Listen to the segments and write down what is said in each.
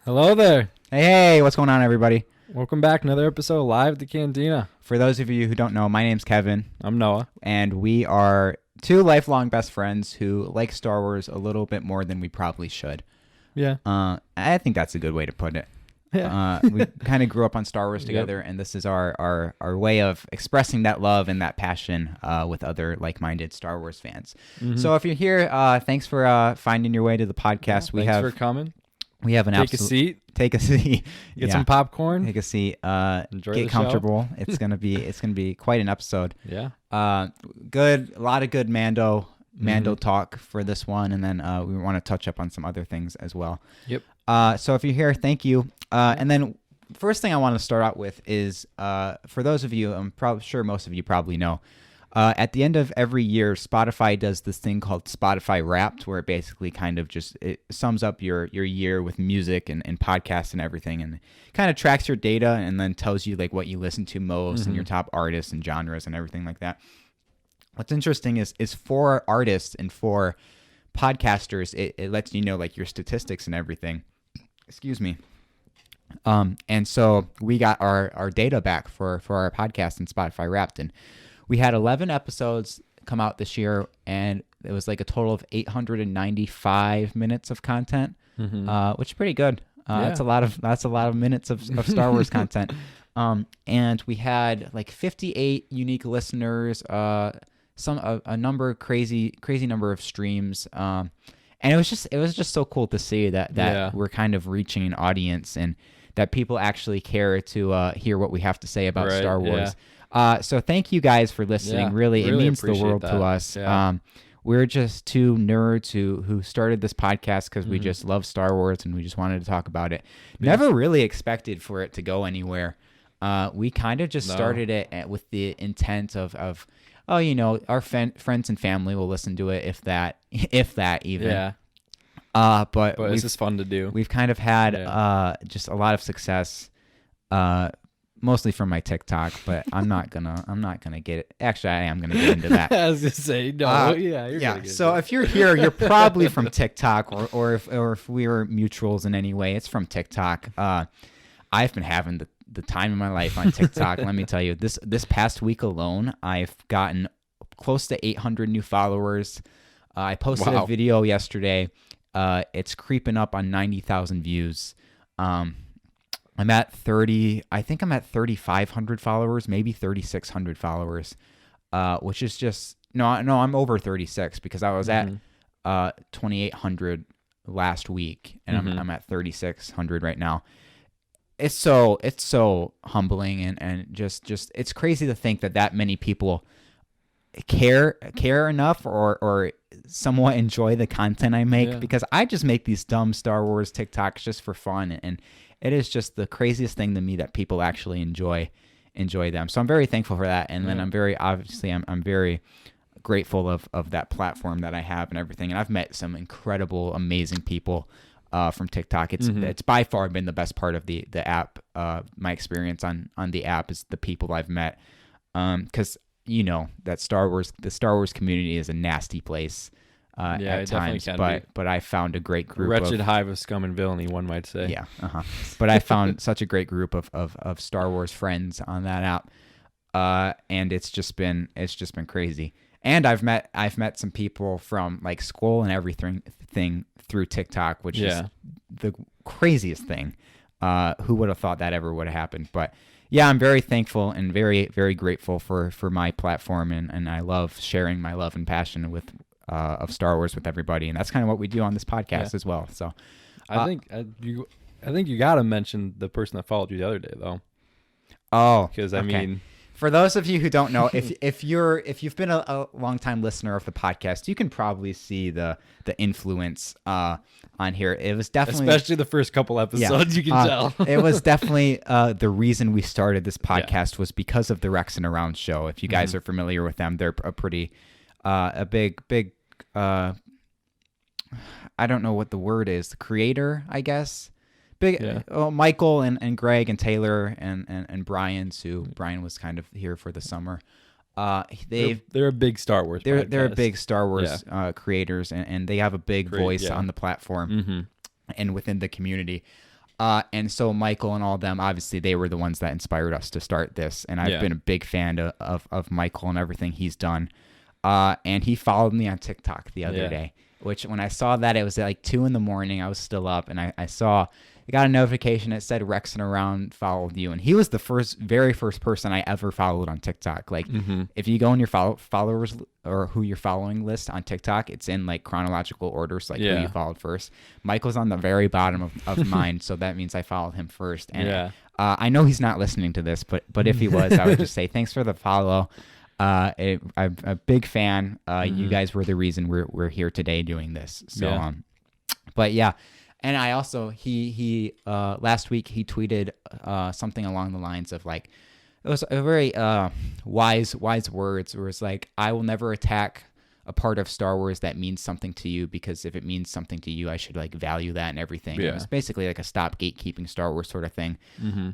Hello there. Hey, what's going on, everybody? Welcome back. Another episode of Live at the Cantina. For those of you who don't know, my name's Kevin. I'm Noah. And we are two lifelong best friends who like Star Wars a little bit more than we probably should. Yeah. I think that's a good way to put it. Yeah. We kind of grew up on Star Wars together, and this is our way of expressing that love and that passion with other like-minded Star Wars fans. Mm-hmm. So if you're here, thanks for finding your way to the podcast. Thanks for coming. We have an Take a seat. Take a seat. Get some popcorn. Take a seat. Enjoy get the comfortable. It's gonna be quite an episode. Yeah. Good. A lot of good Mando talk for this one, and then we want to touch up on some other things as well. Yep. So if you're here, thank you. And then first thing I want to start out with is for those of you, I'm sure most of you probably know. At the end of every year, Spotify does this thing called Spotify Wrapped, where it basically kind of just it sums up your year with music and podcasts and everything, and kind of tracks your data and then tells you like what you listen to most and your top artists and genres and everything like that. What's interesting is for artists and for podcasters, it lets you know like your statistics and everything. Excuse me. And so we got our data back for our podcast in Spotify Wrapped, and we had 11 episodes come out this year, and it was like a total of 895 minutes of content, which is pretty good. That's a lot of minutes of Star Wars content. And we had like 58 unique listeners, a crazy number of streams. And it was just so cool to see that we're kind of reaching an audience and that people actually care to hear what we have to say about Star Wars. Yeah. So thank you guys for listening. Really, it means the world to us. Yeah. We're just two nerds who started this podcast because we just love Star Wars and we just wanted to talk about it. Yeah. Never really expected for it to go anywhere. We kind of just started it with the intent of our friends and family will listen to it if that even. Yeah. But it's just fun to do. We've kind of had just a lot of success. Mostly from my TikTok, but I'm not gonna get it. Actually, I am gonna get into that. I was gonna say no. You're gonna get So if you're here, you're probably from TikTok, or if we were mutuals in any way, it's from TikTok. I've been having the time of my life on TikTok. Let me tell you, this past week alone, I've gotten close to 800 new followers. I posted a video yesterday. It's creeping up on 90,000 views. I'm at 3,500 followers, maybe 3,600 followers, which is just, no, I'm over 36 because I was at 2,800 last week, and I'm at 3,600 right now. It's so humbling and just it's crazy to think that many people care enough or somewhat enjoy the content I make, because I just make these dumb Star Wars TikToks just for fun, and it is just the craziest thing to me that people actually enjoy them. So I'm very thankful for that, and then I'm very grateful of that platform that I have and everything. And I've met some incredible, amazing people from TikTok. It's by far been the best part of the app. My experience on the app is the people I've met, because that the Star Wars community is a nasty place. At times, but I found a great group. Wretched hive of scum and villainy, one might say. Yeah, But I found such a great group of Star Wars friends on that app, and it's just been crazy. And I've met some people from like school and everything through TikTok, which is the craziest thing. Who would have thought that ever would have happened? But yeah, I'm very thankful and very, very grateful for my platform, and I love sharing my love and passion of Star Wars with everybody, and that's kind of what we do on this podcast as well. So, I think you got to mention the person that followed you the other day, though. Oh, because I mean, for those of you who don't know, if you've been a long time listener of the podcast, you can probably see the influence on here. It was definitely, especially the first couple episodes, you can tell. It was definitely the reason we started this podcast was because of the Rex and Around show. If you guys are familiar with them, they're a pretty a big I don't know what the word is, the creator, I guess. Michael and Greg and Taylor and Brian, Brian was kind of here for the summer. They're a big Star Wars podcast. They're a big Star Wars creators, and they have a big voice on the platform and within the community. And so Michael and all of them, obviously, they were the ones that inspired us to start this. And I've been a big fan of Michael and everything he's done. And he followed me on TikTok the other day, which when I saw that, it was like 2 a.m. I was still up, and I got a notification that said Rex and Around followed you. And he was the very first person I ever followed on TikTok. Like, if you go in your followers or who you're following list on TikTok, it's in like chronological order. So like who you followed first. Michael's on the very bottom of mine. So that means I followed him first. And I know he's not listening to this, but if he was, I would just say thanks for the follow. I'm a big fan. You guys were the reason we're here today doing this. So, but yeah. And I also, he last week he tweeted something along the lines of like, it was a very wise words where it's like, I will never attack a part of Star Wars that means something to you, because if it means something to you, I should like value that and everything. It was basically like a stop gatekeeping Star Wars sort of thing.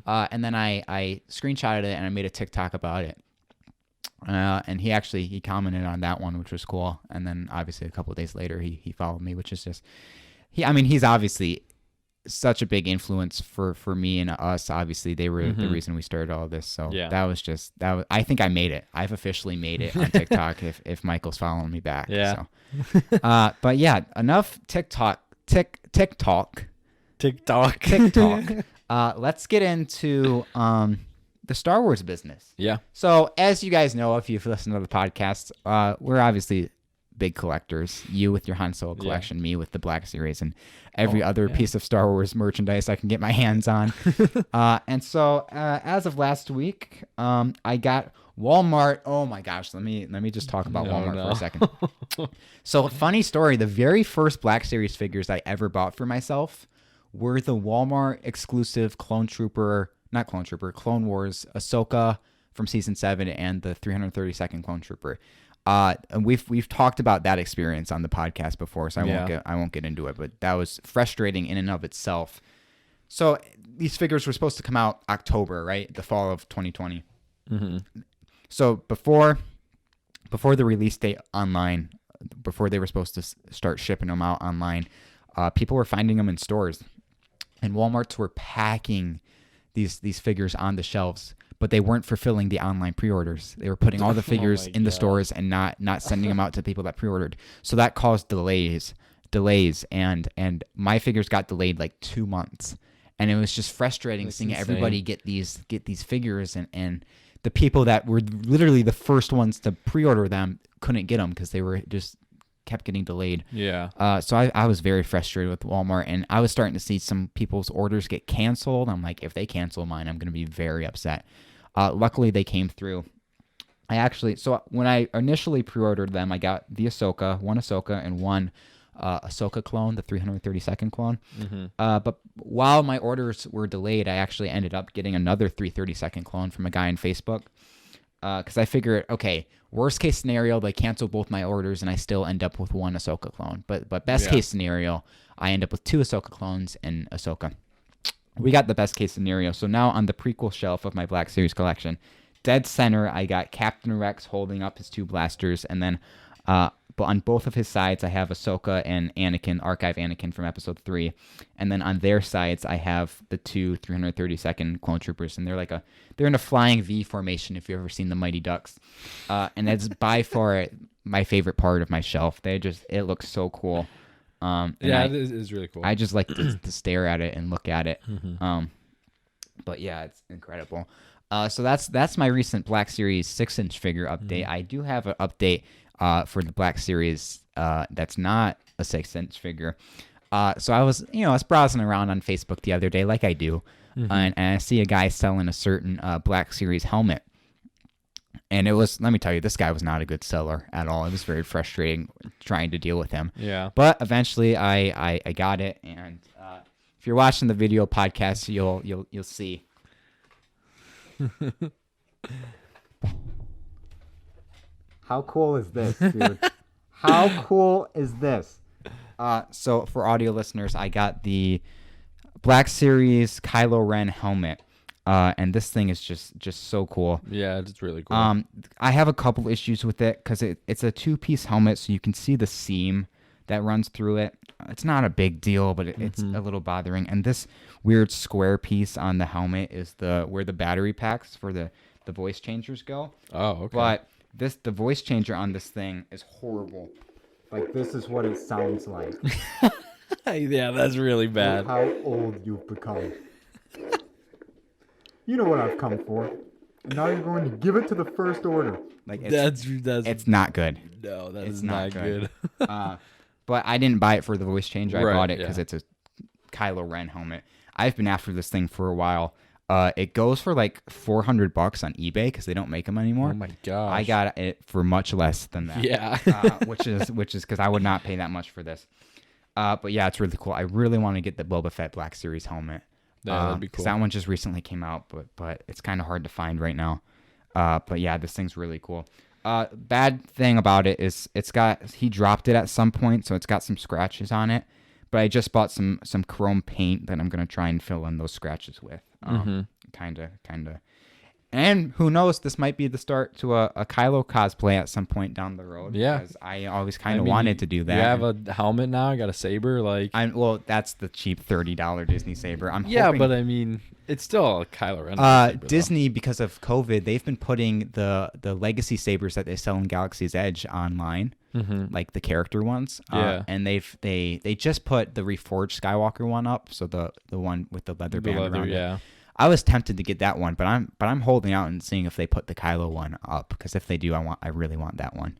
And then I screenshotted it and I made a TikTok about it. And he commented on that one, which was cool. And then obviously a couple of days later, he followed me, which is just, he's obviously such a big influence for me and us. Obviously, they were the reason we started all this. So I think I made it. I've officially made it on TikTok if Michael's following me back. Yeah. So, but yeah, enough TikTok. Let's get into the Star Wars business. Yeah. So as you guys know, if you've listened to the podcast, we're obviously big collectors. You with your Han Solo collection, me with the Black Series, and every other piece of Star Wars merchandise I can get my hands on. And so as of last week, I got Walmart. Oh my gosh, let me just talk about Walmart for a second. So funny story, the very first Black Series figures I ever bought for myself were the Walmart exclusive Clone Wars Ahsoka from season 7 and the 332nd Clone Trooper. And we've talked about that experience on the podcast before, so I won't get into it, but that was frustrating in and of itself. So these figures were supposed to come out October, right? The fall of 2020. So before the release date online, before they were supposed to start shipping them out online, people were finding them in stores, and Walmarts were packing these figures on the shelves, but they weren't fulfilling the online pre-orders. They were putting all the figures in the stores and not sending them out to people that pre-ordered. So that caused delays, and my figures got delayed like 2 months, and it was just frustrating seeing everybody get these figures, and the people that were literally the first ones to pre-order them couldn't get them because they were just kept getting delayed. So I was very frustrated with Walmart, and I was starting to see some people's orders get canceled. I'm like, if they cancel mine, I'm going to be very upset. Luckily, they came through. So when I initially pre-ordered them, I got the one Ahsoka and one Ahsoka clone, the 332nd clone. But while my orders were delayed, I actually ended up getting another 332nd clone from a guy on Facebook. Because I figured, okay, worst case scenario, they cancel both my orders and I still end up with one Ahsoka clone. But best case scenario, I end up with 2 Ahsoka clones and Ahsoka. We got the best case scenario. So now on the prequel shelf of my Black Series collection, dead center, I got Captain Rex holding up his 2 blasters, and then but on both of his sides, I have Ahsoka and Anakin, Archive Anakin from Episode 3, and then on their sides, I have the 2 332nd Clone Troopers, and they're in a flying V formation. If you've ever seen the Mighty Ducks, and that's by far my favorite part of my shelf. It looks so cool. It is really cool. I just like to stare at it and look at it. But yeah, it's incredible. So that's my recent Black Series 6-inch figure update. I do have an update for the Black Series that's not a 6-inch figure. So I was browsing around on Facebook the other day, like I do, and I see a guy selling a certain Black Series helmet. And let me tell you, this guy was not a good seller at all. It was very frustrating trying to deal with him. Yeah. But eventually I got it, and if you're watching the video podcast, you'll see. How cool is this, dude? How cool is this? So for audio listeners, I got the Black Series Kylo Ren Helmet. And this thing is just so cool. Yeah, it's really cool. I have a couple issues with it because it's a 2-piece helmet, so you can see the seam that runs through it. It's not a big deal, but it's a little bothering. And this weird square piece on the helmet is where the battery packs for the voice changers go. Oh, okay. But the voice changer on this thing is horrible. Like, this is what it sounds like. Yeah, that's really bad. How old you've become. You know what I've come for. And now you're going to give it to the First Order. Like, That's it's not good. no, that It's is not not good. But I didn't buy it for the voice changer. I Right, bought it because yeah. it's a Kylo Ren helmet. I've been after this thing for a while. It goes for like $400 on eBay because they don't make them anymore. Oh my gosh. I got it for much less than that. Yeah. which is because I would not pay that much for this. But yeah, it's really cool. I really want to get the Boba Fett Black Series helmet. Yeah, that'd be cool. 'Cause that one just recently came out, but it's kind of hard to find right now. But yeah, this thing's really cool. Bad thing about it is he dropped it at some point, so it's got some scratches on it. But I just bought some chrome paint that I'm gonna try and fill in those scratches with. Kinda. And who knows? This might be the start to a Kylo cosplay at some point down the road. Yeah. because I always kind of wanted to do that. You have a helmet now. You got a saber. Like, That's the cheap $30 Disney saber. I'm yeah, hoping, but I mean, it's still a Kylo Ren. saber, though. Disney, because of COVID, they've been putting the legacy sabers that they sell in Galaxy's Edge online, like the character ones. Yeah. And they just put the reforged Skywalker one up, so the one with the leather band around it. Yeah. I was tempted to get that one, but I'm holding out and seeing if they put the Kylo one up, because if they do, I really want that one.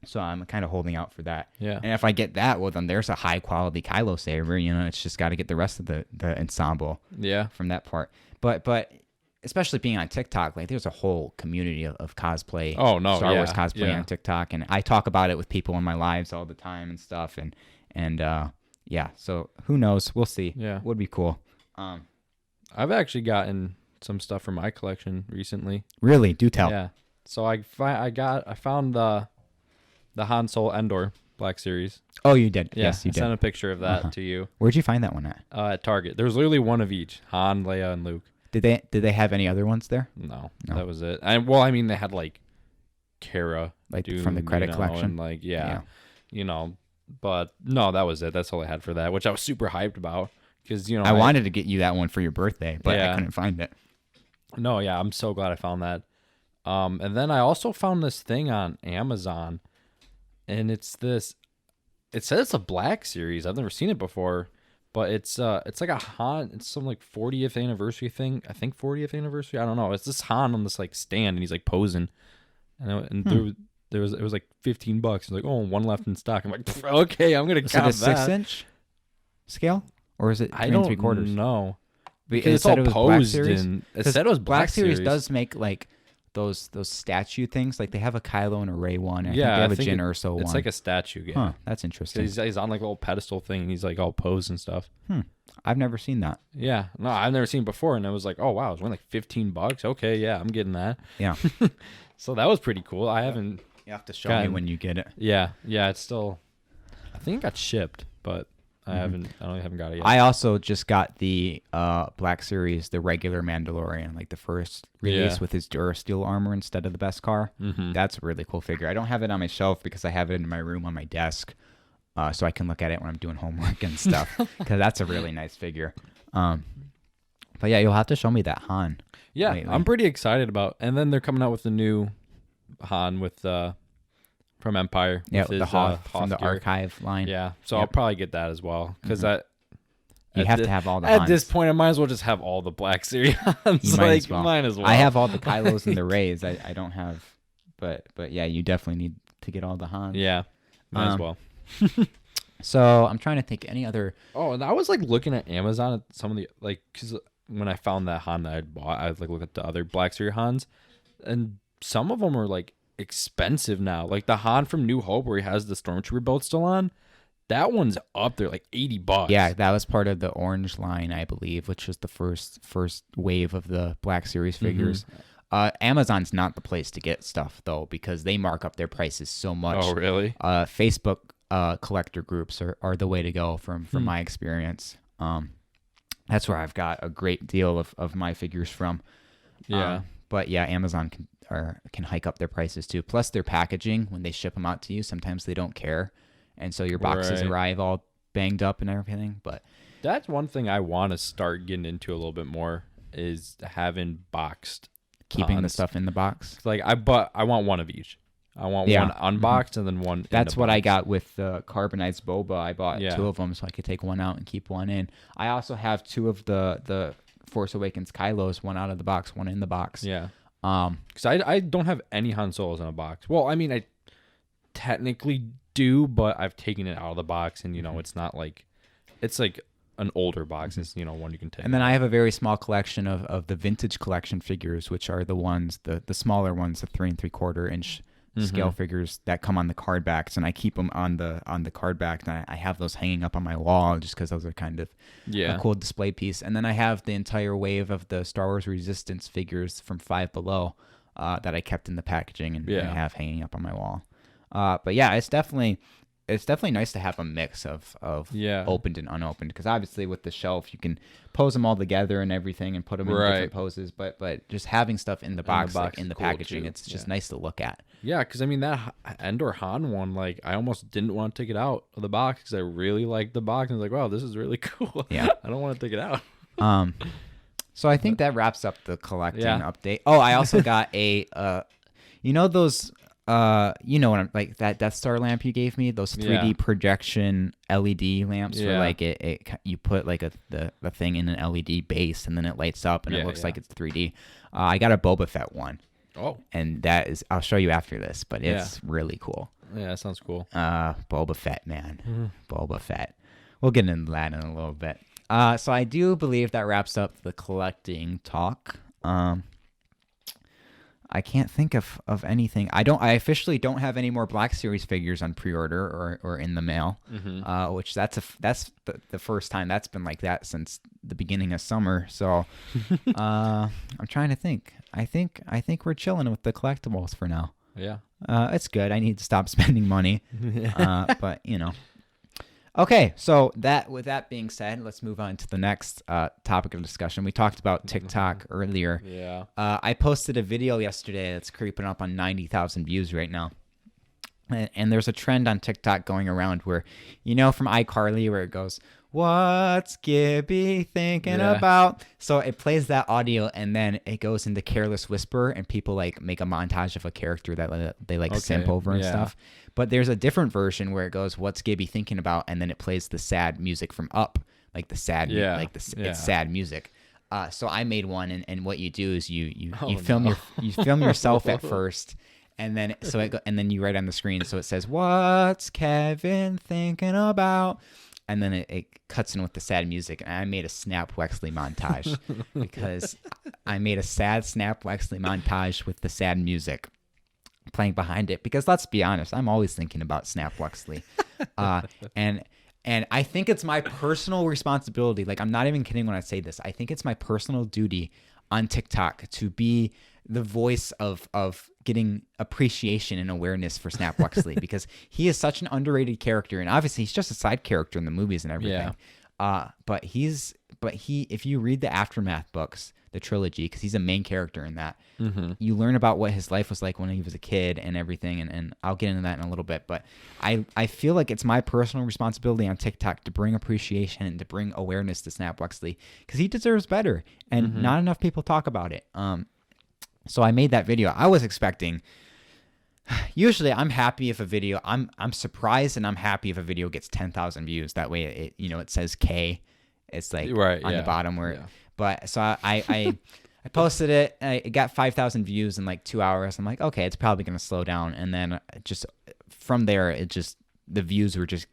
So I'm kind of holding out for that. Yeah. And if I get that, well, then there's a high quality Kylo saber. It's just got to get the rest of the ensemble. Yeah. From that part. But especially being on TikTok, like, there's a whole community of cosplay. Oh, no, Star Wars yeah, cosplay yeah. on TikTok, and I talk about it with people in my lives all the time and stuff. And yeah. So who knows? We'll see. Yeah. Would be cool. I've actually gotten some stuff from my collection recently. Really, do tell. Yeah. So I found the Han Solo Endor Black Series. Oh, you did. Yeah, Yes, you I sent did. a picture of that to you Where'd you find that one at? at Target. There was literally one of each: Han, Leia, and Luke. Did they have any other ones there? No, No. that was it. And well, I mean, they had like Cara, Like Dune, from the credit collection? and like but no, that was it. That's all I had for that, which I was super hyped about because I wanted to get you that one for your birthday, but I Yeah. couldn't find it. No, yeah, I'm so glad I found that. And then I also found this thing on Amazon, and it's this. It says it's a Black Series. I've never seen it before, but it's like a Han. It's some like 40th anniversary thing. I think 40th anniversary. I don't know. It's this Han on this like stand, and he's like posing, and it was like $15. It's like, oh, one left in stock. I'm like, okay, I'm gonna Is it count a that. 6-inch scale, or is it 3 I and don't 3/4? know. Because Because it it's said all it was Black posed Series? in. It 'Cause said it was Black Series does make like those statue things. Like, they have a Kylo and a Rey one. And I think they have a Jyn Erso one. It's like a statue. Yeah. Huh, that's interesting. He's on like a little pedestal thing, and he's like all posed and stuff. I've never seen that. Yeah, no, I've never seen it before, and I was like, oh wow, it's only like $15. Okay, yeah, I'm getting that. Yeah. So that was pretty cool. I haven't. You have to show me when you get it. Yeah, it's still. I think it got shipped, but I haven't got it yet. I also just got the Black Series, the regular Mandalorian, like the first release with his Durasteel armor instead of the Beskar. That's a really cool figure. I don't have it on my shelf because I have it in my room on my desk, so I can look at it when I'm doing homework and stuff. Because that's a really nice figure. But yeah, you'll have to show me that Han. Yeah, lately. I'm pretty excited about. And then they're coming out with the new Han with from Empire. Yeah, with the his, Hoth from the gear. archive line. Yeah, so Yep. I'll probably get that as well because You have to have all the At Hans. this point, I might as well just have all the Black Series Hans. You might as well. Might as well. I have all the Kylos and the Reys. I don't have, but yeah, you definitely need to get all the Hans. Yeah, might as well. So I'm trying to think any other. Oh, and I was like looking at Amazon at some of the because when I found that Han that I'd bought, I like looked at the other Black Series Hans, and some of them are like expensive now. Like the Han from New Hope, where he has the Stormtrooper belt still on, that one's up there like $80. Yeah, that was part of the orange line, I believe, which was the first wave of the Black Series figures. Amazon's not the place to get stuff though, because they mark up their prices so much. Oh, really? Facebook collector groups are the way to go from my experience. That's where I've got a great deal of my figures from. Yeah. But yeah, Amazon can hike up their prices too. Plus their packaging, when they ship them out to you, sometimes they don't care and so your boxes Right. arrive all banged up and everything. But That's one thing I want to start getting into a little bit more is having boxed keeping the cons. stuff in the box. Like I want one of each. I want Yeah. one unboxed and then one. That's in the what I box. got with the carbonized boba. I bought Yeah. 2 of them so I could take one out and keep one in. I also have 2 of the Force Awakens Kylos, one out of the box, one in the box. Yeah. Because I don't have any Han Solos in a box. Well, I mean, I technically do, but I've taken it out of the box, and it's not like it's like an older box. It's one you can take. And then I have a very small collection of the vintage collection figures, which are the ones, the smaller ones, the 3 3/4 inch scale figures that come on the card backs, and I keep them on the card back, and I have those hanging up on my wall just because those are kind of a cool display piece. And then I have the entire wave of the Star Wars Resistance figures from Five Below that I kept in the packaging and I have hanging up on my wall. But yeah, it's definitely nice to have a mix of opened and unopened, because obviously with the shelf you can pose them all together and everything and put them in different poses, but just having stuff in the box, in the cool packaging, too. it's just nice to look at. Yeah, because I mean that Endor Han one, like I almost didn't want to take it out of the box because I really liked the box. And I was like, wow, this is really cool. Yeah, I don't want to take it out. So I think that wraps up the collecting update. Oh, I also got a those what I'm like, that Death Star lamp you gave me, those 3D projection LED lamps where like you put like the thing in an LED base and then it lights up and it looks like it's 3D. I got a Boba Fett one. Oh. And that is, I'll show you after this, but it's really cool. Yeah, that sounds cool. Boba Fett, man. Boba Fett. We'll get into that in a little bit. So I do believe that wraps up the collecting talk. I can't think of anything. I officially don't have any more Black Series figures on pre-order or in the mail, which that's the first time that's been like that since the beginning of summer. So I'm trying to think. I think we're chilling with the collectibles for now. Yeah. It's good. I need to stop spending money. But Okay, so with that being said, let's move on to the next topic of discussion. We talked about TikTok earlier. Yeah. I posted a video yesterday that's creeping up on 90,000 views right now. And there's a trend on TikTok going around where, from iCarly where it goes, "What's Gibby thinking about?" So it plays that audio and then it goes into Careless Whisper and people like make a montage of a character that they like simp over and stuff. But there's a different version where it goes, "What's Gibby thinking about?" And then it plays the sad music from Up, like the sad, it's sad music. So I made one, and what you do is you film yourself at first. And then and then you write on the screen, so it says, "What's Kevin thinking about?" And then it cuts in with the sad music. And I made a Snap Wexley montage because I made a sad Snap Wexley montage with the sad music playing behind it. Because let's be honest, I'm always thinking about Snap Wexley, and I think it's my personal responsibility. Like, I'm not even kidding when I say this. I think it's my personal duty on TikTok to be the voice of getting appreciation and awareness for Snap Wexley because he is such an underrated character, and obviously he's just a side character in the movies and everything. But if you read the Aftermath books, the trilogy, because he's a main character in that, you learn about what his life was like when he was a kid and everything, and I'll get into that in a little bit. But I feel like it's my personal responsibility on TikTok to bring appreciation and to bring awareness to Snap Wexley because he deserves better, and not enough people talk about it. So I made that video. I was expecting. Usually, I'm happy if a video. I'm surprised and I'm happy if a video gets 10,000 views. That way, it says K. It's like on the bottom where. Yeah. But so I posted it. It got 5,000 views in like 2 hours. I'm like, okay, it's probably gonna slow down. And then just from there, the views were just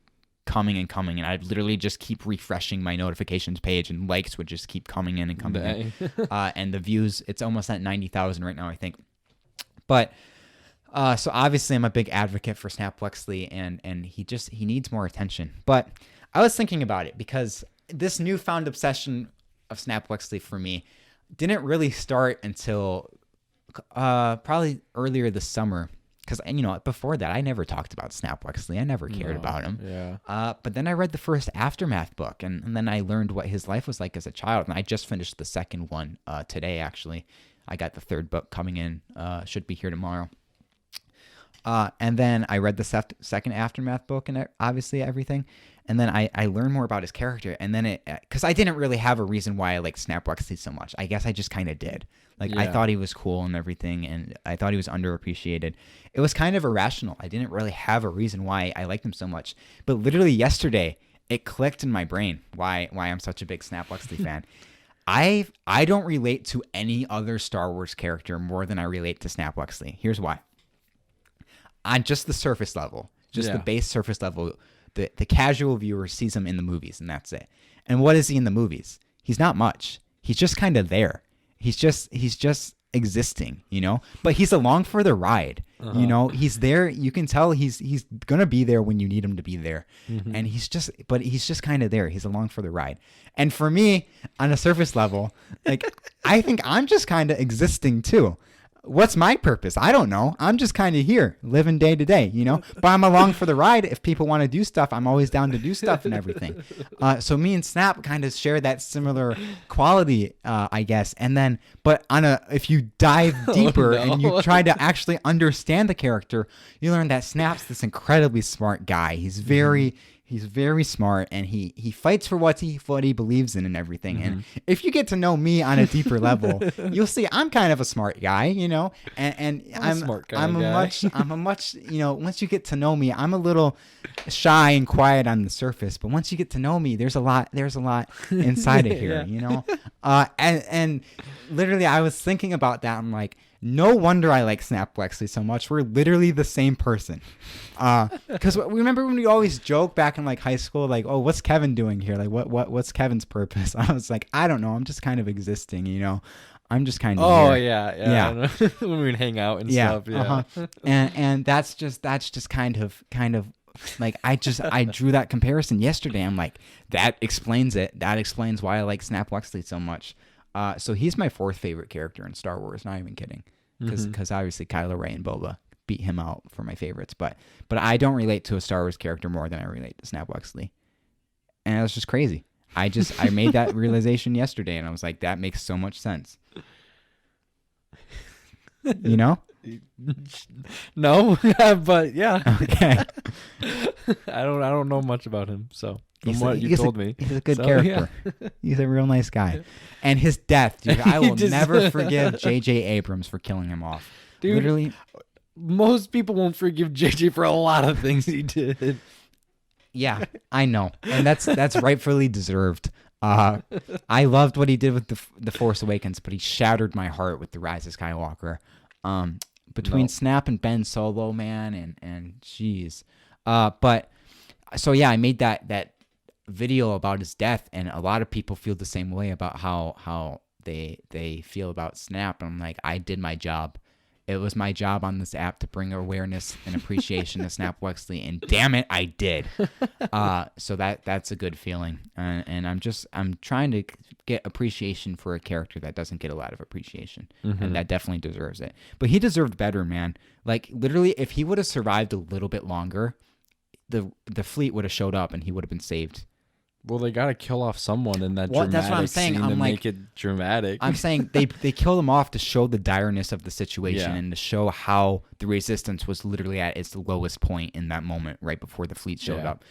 coming and coming, and I'd literally just keep refreshing my notifications page, and likes would just keep coming in and coming in. And the views, it's almost at 90,000 right now, I think. But so obviously I'm a big advocate for Snap Wexley, and he needs more attention. But I was thinking about it because this newfound obsession of Snap Wexley for me didn't really start until probably earlier this summer. Because, before that, I never talked about Snap Wexley. I never cared about him. Yeah. But then I read the first Aftermath book, and then I learned what his life was like as a child. And I just finished the second one today, actually. I got the third book coming in. Should be here tomorrow. And then I read the second Aftermath book and obviously everything. And then I learned more about his character. And then because I didn't really have a reason why I like Snap Wexley so much. I guess I just kind of did. Like, I thought he was cool and everything. And I thought he was underappreciated. It was kind of irrational. I didn't really have a reason why I liked him so much. But literally yesterday, it clicked in my brain why I'm such a big Snap Wexley fan. I don't relate to any other Star Wars character more than I relate to Snap Wexley. Here's why. On just the surface level, the base surface level, the casual viewer sees him in the movies and that's it. And what is he in the movies? He's not much. He's just kind of there. He's just existing, you know, but he's along for the ride. You know, he's there. You can tell he's going to be there when you need him to be there. And he's just kind of there. He's along for the ride. And for me, on a surface level, like, I think I'm just kind of existing too. What's my purpose? I don't know. I'm just kind of here, living day to day, you know, but I'm along for the ride. If people want to do stuff, I'm always down to do stuff and everything. So me and Snap kind of share that similar quality, I guess. And then, but if you dive deeper and you try to actually understand the character, you learn that Snap's this incredibly smart guy. He's very smart, and he fights for what he believes in and everything. And if you get to know me on a deeper level, you'll see I'm kind of a smart guy, you know. And I'm a much, you know. Once you get to know me, I'm a little shy and quiet on the surface, but once you get to know me, there's a lot inside of here, you know. And literally, I was thinking about that. I'm like, no wonder I like Snap Wexley so much. We're literally the same person. Because remember when we always joke back in like high school, like, oh, what's Kevin doing here? Like, what's Kevin's purpose? I was like, I don't know. I'm just kind of existing, you know. I'm just kind of here. Yeah. When we would hang out and stuff. Yeah. And that's just kind of like, I drew that comparison yesterday. I'm like, that explains it. That explains why I like Snap Wexley so much. So he's my fourth favorite character in Star Wars. Not even kidding, because obviously Kylo Ren and Boba beat him out for my favorites. But I don't relate to a Star Wars character more than I relate to Snap Wexley, and it was just crazy. I made that realization yesterday, and I was like, that makes so much sense. You know? No, but yeah. Okay. I don't know much about him, so. From what you told me. He's a good character. Yeah. He's a real nice guy. And his death, dude, I will never forgive J.J. Abrams for killing him off. Dude, literally, most people won't forgive J.J. for a lot of things he did. Yeah, I know. And that's rightfully deserved. I loved what he did with the Force Awakens, but he shattered my heart with The Rise of Skywalker. Between Snap and Ben Solo, man, and jeez. But so yeah, I made that video about his death, and a lot of people feel the same way about how they feel about Snap. And I'm like, I did my job. It was my job on this app to bring awareness and appreciation to Snap Wexley, and damn it, I did. So that's a good feeling, and I'm trying to get appreciation for a character that doesn't get a lot of appreciation, and that definitely deserves it. But he deserved better, man. Like, literally, if he would have survived a little bit longer, the fleet would have showed up and he would have been saved. Well, they got to kill off someone in that dramatic that's what I'm saying. scene I'm to like, make it dramatic. I'm saying they killed him off to show the direness of the situation and to show how the resistance was literally at its lowest point in that moment right before the fleet showed up.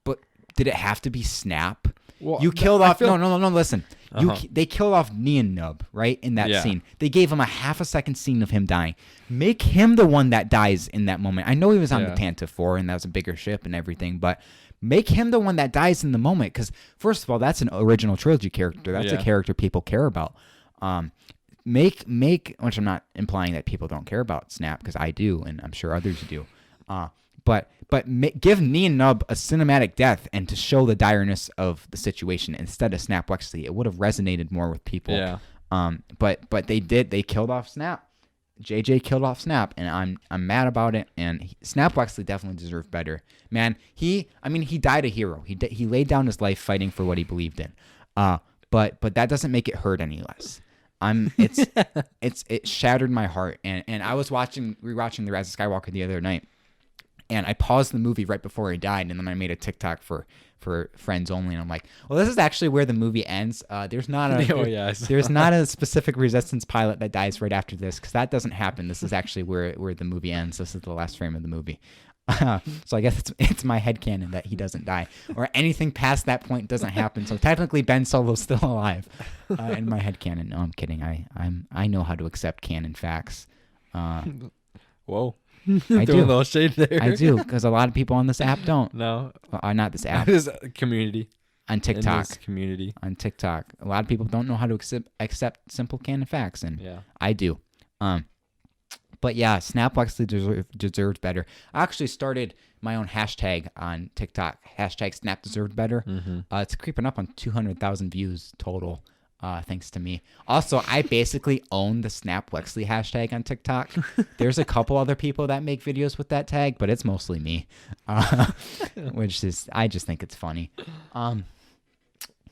But did it have to be Snap? Well, you killed off. No. Listen, they killed off Nien Nub right in that scene. They gave him a half a second scene of him dying. Make him the one that dies in that moment. I know he was on the Tantive 4 and that was a bigger ship and everything, but make him the one that dies in the moment. Because first of all, that's an original trilogy character. That's a character people care about. Make, which I'm not implying that people don't care about Snap, because I do, and I'm sure others do. But give Nien Nub a cinematic death and to show the direness of the situation instead of Snap Wexley. It would have resonated more with people. Yeah. But they did. They killed off Snap. JJ killed off Snap, and I'm mad about it. And Snap Wexley definitely deserved better. Man, he died a hero. He laid down his life fighting for what he believed in. But that doesn't make it hurt any less. It shattered my heart. And I was rewatching The Rise of Skywalker the other night. And I paused the movie right before he died, and then I made a TikTok for friends only, and I'm like, well, this is actually where the movie ends. There's not a there's not a specific Resistance pilot that dies right after this, because that doesn't happen. This is actually where the movie ends. This is the last frame of the movie. So I guess it's my headcanon that he doesn't die, or anything past that point doesn't happen. So technically Ben Solo's still alive in my headcanon. No, I'm kidding. I know how to accept canon facts. Whoa. I do. A little shade there. I do, because a lot of people on this app don't. No. Not this app. This community. On TikTok. In this community. On TikTok. A lot of people don't know how to accept simple canon facts, and I do. But yeah, Snap Wexley deserved better. I actually started my own hashtag on TikTok. Hashtag Snap deserved better. Mm-hmm. It's creeping up on 200,000 views total. Thanks to me. Also, I basically own the Snap Wexley hashtag on TikTok. There's a couple other people that make videos with that tag, but it's mostly me, which is, I just think it's funny.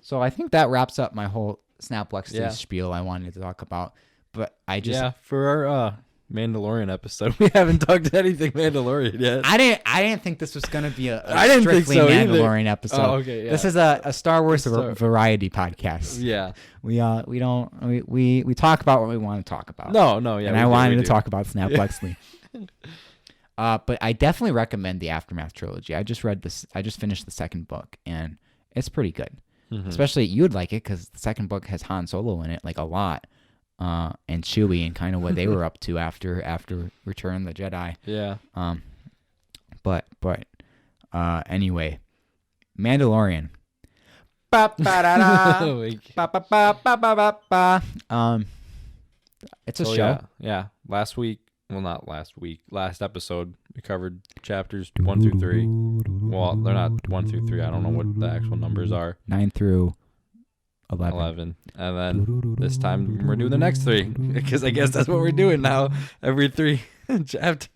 So I think that wraps up my whole Snap Wexley spiel I wanted to talk about. But I just for our Mandalorian episode, we haven't talked anything Mandalorian yet. I didn't think this was gonna be a I didn't think strictly so Mandalorian either. episode. Oh, okay, yeah. This is a Star Wars variety podcast. Yeah. We talk about what we want to talk about. No, yeah. And I wanted to talk about Snap Wexley. But I definitely recommend the Aftermath trilogy. I just finished the second book, and it's pretty good. Mm-hmm. Especially you would like it because the second book has Han Solo in it, like a lot. And Chewie and kind of what they were up to after Return of the Jedi. Yeah. But anyway, Mandalorian. It's a show. Yeah. Last episode, we covered chapters 1 through 3. Well, they're not 1 through 3. I don't know what the actual numbers are. 9 through 11. And then this time we're doing the next 3, because I guess that's what we're doing now, every 3 chapters.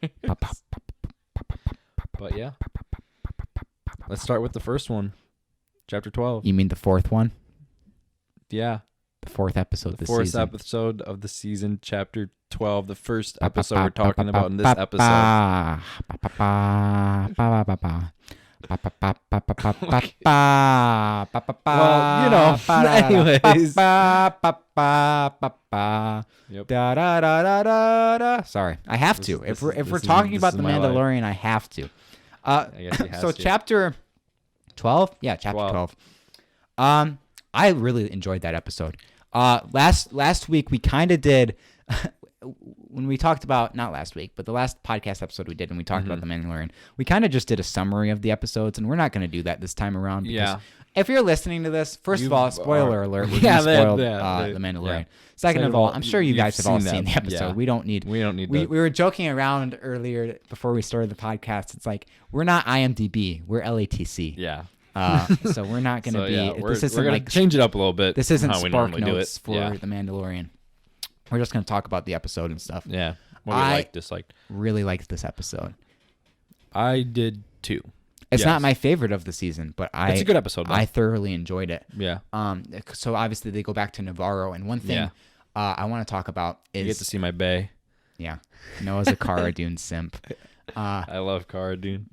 But yeah, let's start with the first one, chapter 12. You mean the fourth one? Yeah, the fourth episode. The fourth episode of the season, chapter 12. The first episode we're talking about in this episode. Well, you know, anyways. Yep. Sorry, I have to. If we're talking about the Mandalorian, I have to. I guess he has so to. chapter 12? Yeah, chapter 12. I really enjoyed that episode. Last week we kind of did when we talked about, not last week, but the last podcast episode we did when we talked about the Mandalorian, we kind of just did a summary of the episodes, and we're not going to do that this time around. Because if you're listening to this, first of all, spoiler alert, we're going to spoil the Mandalorian. Second of all, I'm sure you guys have all seen the episode. We don't need. We were joking around earlier before we started the podcast. It's like, we're not IMDb, we're LATC. Yeah. So we're not going to be. Yeah, this isn't we're like gonna change it up a little bit. This isn't how we Spark normally Notes do it. for the Mandalorian. We're just going to talk about the episode and stuff. Yeah. What we liked, disliked. Really liked this episode. I did too. It's not my favorite of the season, but it's a good episode, though. I thoroughly enjoyed it. Yeah. So obviously they go back to Navarro, and one thing I want to talk about is... You get to see my bae. Yeah. Noah's a Cara Dune simp. I love Cara Dune.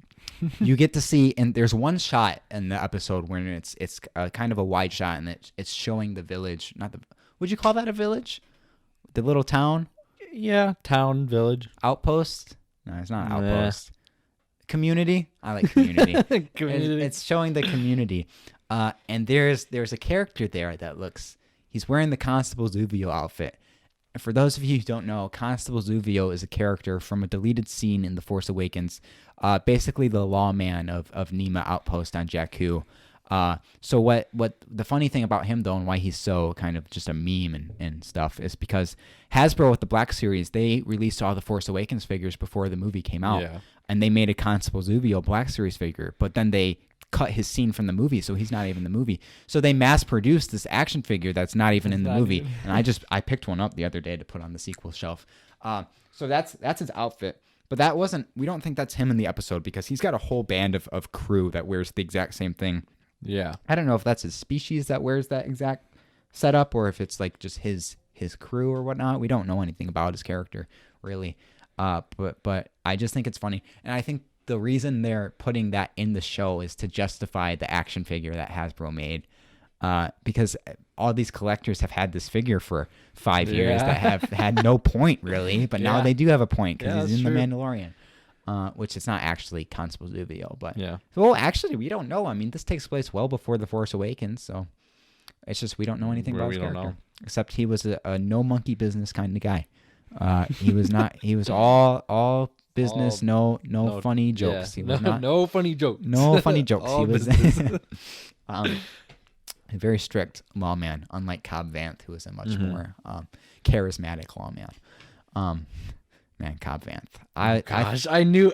You get to see, and there's one shot in the episode where it's kind of a wide shot, and it's showing the village. Would you call that a village? The little town? Yeah, town, village. Outpost? No, it's not an outpost. Community? I like community. It's showing the community. And there's a character there that he's wearing the Constable Zuvio outfit. And for those of you who don't know, Constable Zuvio is a character from a deleted scene in The Force Awakens. Basically the lawman of Nema Outpost on Jakku. So what the funny thing about him, though, and why he's so kind of just a meme and stuff, is because Hasbro with the Black Series, they released all the Force Awakens figures before the movie came out. Yeah. And they made a Constable Zuvio Black Series figure, but then they cut his scene from the movie, so he's not even in the movie. So they mass-produced this action figure that's not even in the movie. And I picked one up the other day to put on the sequel shelf. So that's his outfit. But we don't think that's him in the episode, because he's got a whole band of crew that wears the exact same thing. Yeah. I don't know if that's his species that wears that exact setup, or if it's like just his crew or whatnot. We don't know anything about his character, really. But I just think it's funny. And I think the reason they're putting that in the show is to justify the action figure that Hasbro made. Because all these collectors have had this figure for 5 years that have had no point really, but now they do have a point because he's in The Mandalorian, which is not actually Constable Zuvio, but well, actually we don't know. I mean, this takes place well before The Force Awakens, so it's just we don't know anything about his character except he was a no monkey business kind of guy. He was not. He was all business, no funny jokes. He was not no funny jokes. No funny jokes. He was a very strict lawman, unlike Cobb Vanth, who was a much more charismatic lawman. Man, Cobb Vanth. I knew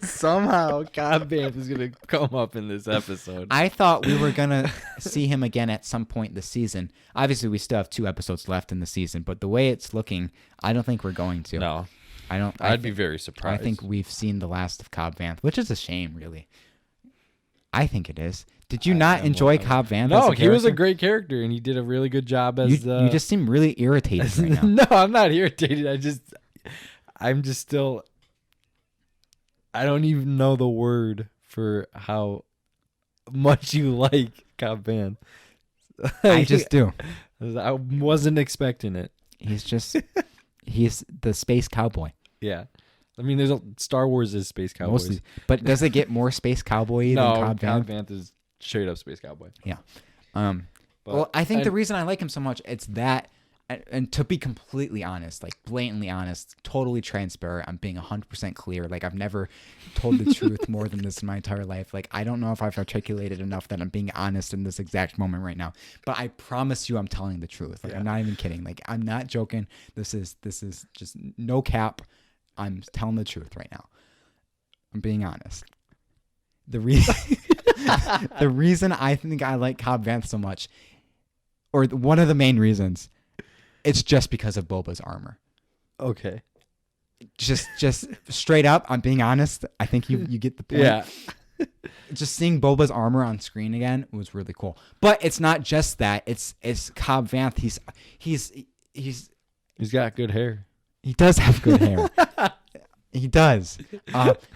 somehow Cobb Vanth was gonna come up in this episode. I thought we were gonna see him again at some point this season. Obviously, we still have 2 episodes left in the season, but the way it's looking, I don't think we're going to. No, I don't. I'd be very surprised. I think we've seen the last of Cobb Vanth, which is a shame, really. I think it is. Did you not enjoy Cobb Vanth? No, he was a great character, and he did a really good job as. You just seem really irritated right now. No, I'm not irritated. I'm just still. I don't even know the word for how much you like Cobb Vanth. I just do. I wasn't expecting it. He's the space cowboy. Yeah. I mean, there's Star Wars is space cowboys. Mostly. But does it get more space cowboy than Cobb Vanth? Cobb Vanth is straight up space cowboy. Yeah. Well, I think the reason I like him so much, it's that, and to be completely honest, like blatantly honest, totally transparent, I'm being 100% clear. Like I've never told the truth more than this in my entire life. Like I don't know if I've articulated enough that I'm being honest in this exact moment right now. But I promise you I'm telling the truth. Like I'm not even kidding. Like I'm not joking. This is just no cap. I'm telling the truth right now. I'm being honest. The reason I think I like Cobb Vanth so much, or one of the main reasons, it's just because of Boba's armor. Okay. Just straight up, I'm being honest. I think you get the point. Yeah. Just seeing Boba's armor on screen again was really cool. But it's not just that. It's Cobb Vanth. He's got good hair. He does have good hair. He does.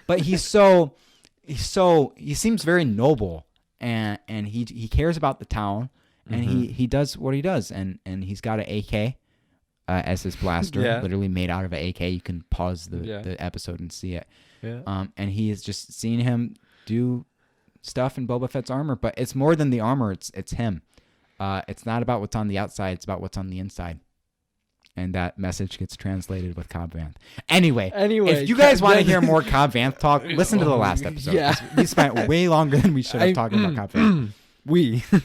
But he seems very noble, and he cares about the town, and he does what he does, and he's got an AK as his blaster, literally made out of an AK. You can pause the episode and see it. Yeah. And he is just seeing him do stuff in Boba Fett's armor, but it's more than the armor. It's him. It's not about what's on the outside. It's about what's on the inside. And that message gets translated with Cobb Vanth. Anyway, if you guys want to hear more Cobb Vanth talk, listen to the last episode. Yeah. We spent way longer than we should have talking about Cobb Vanth.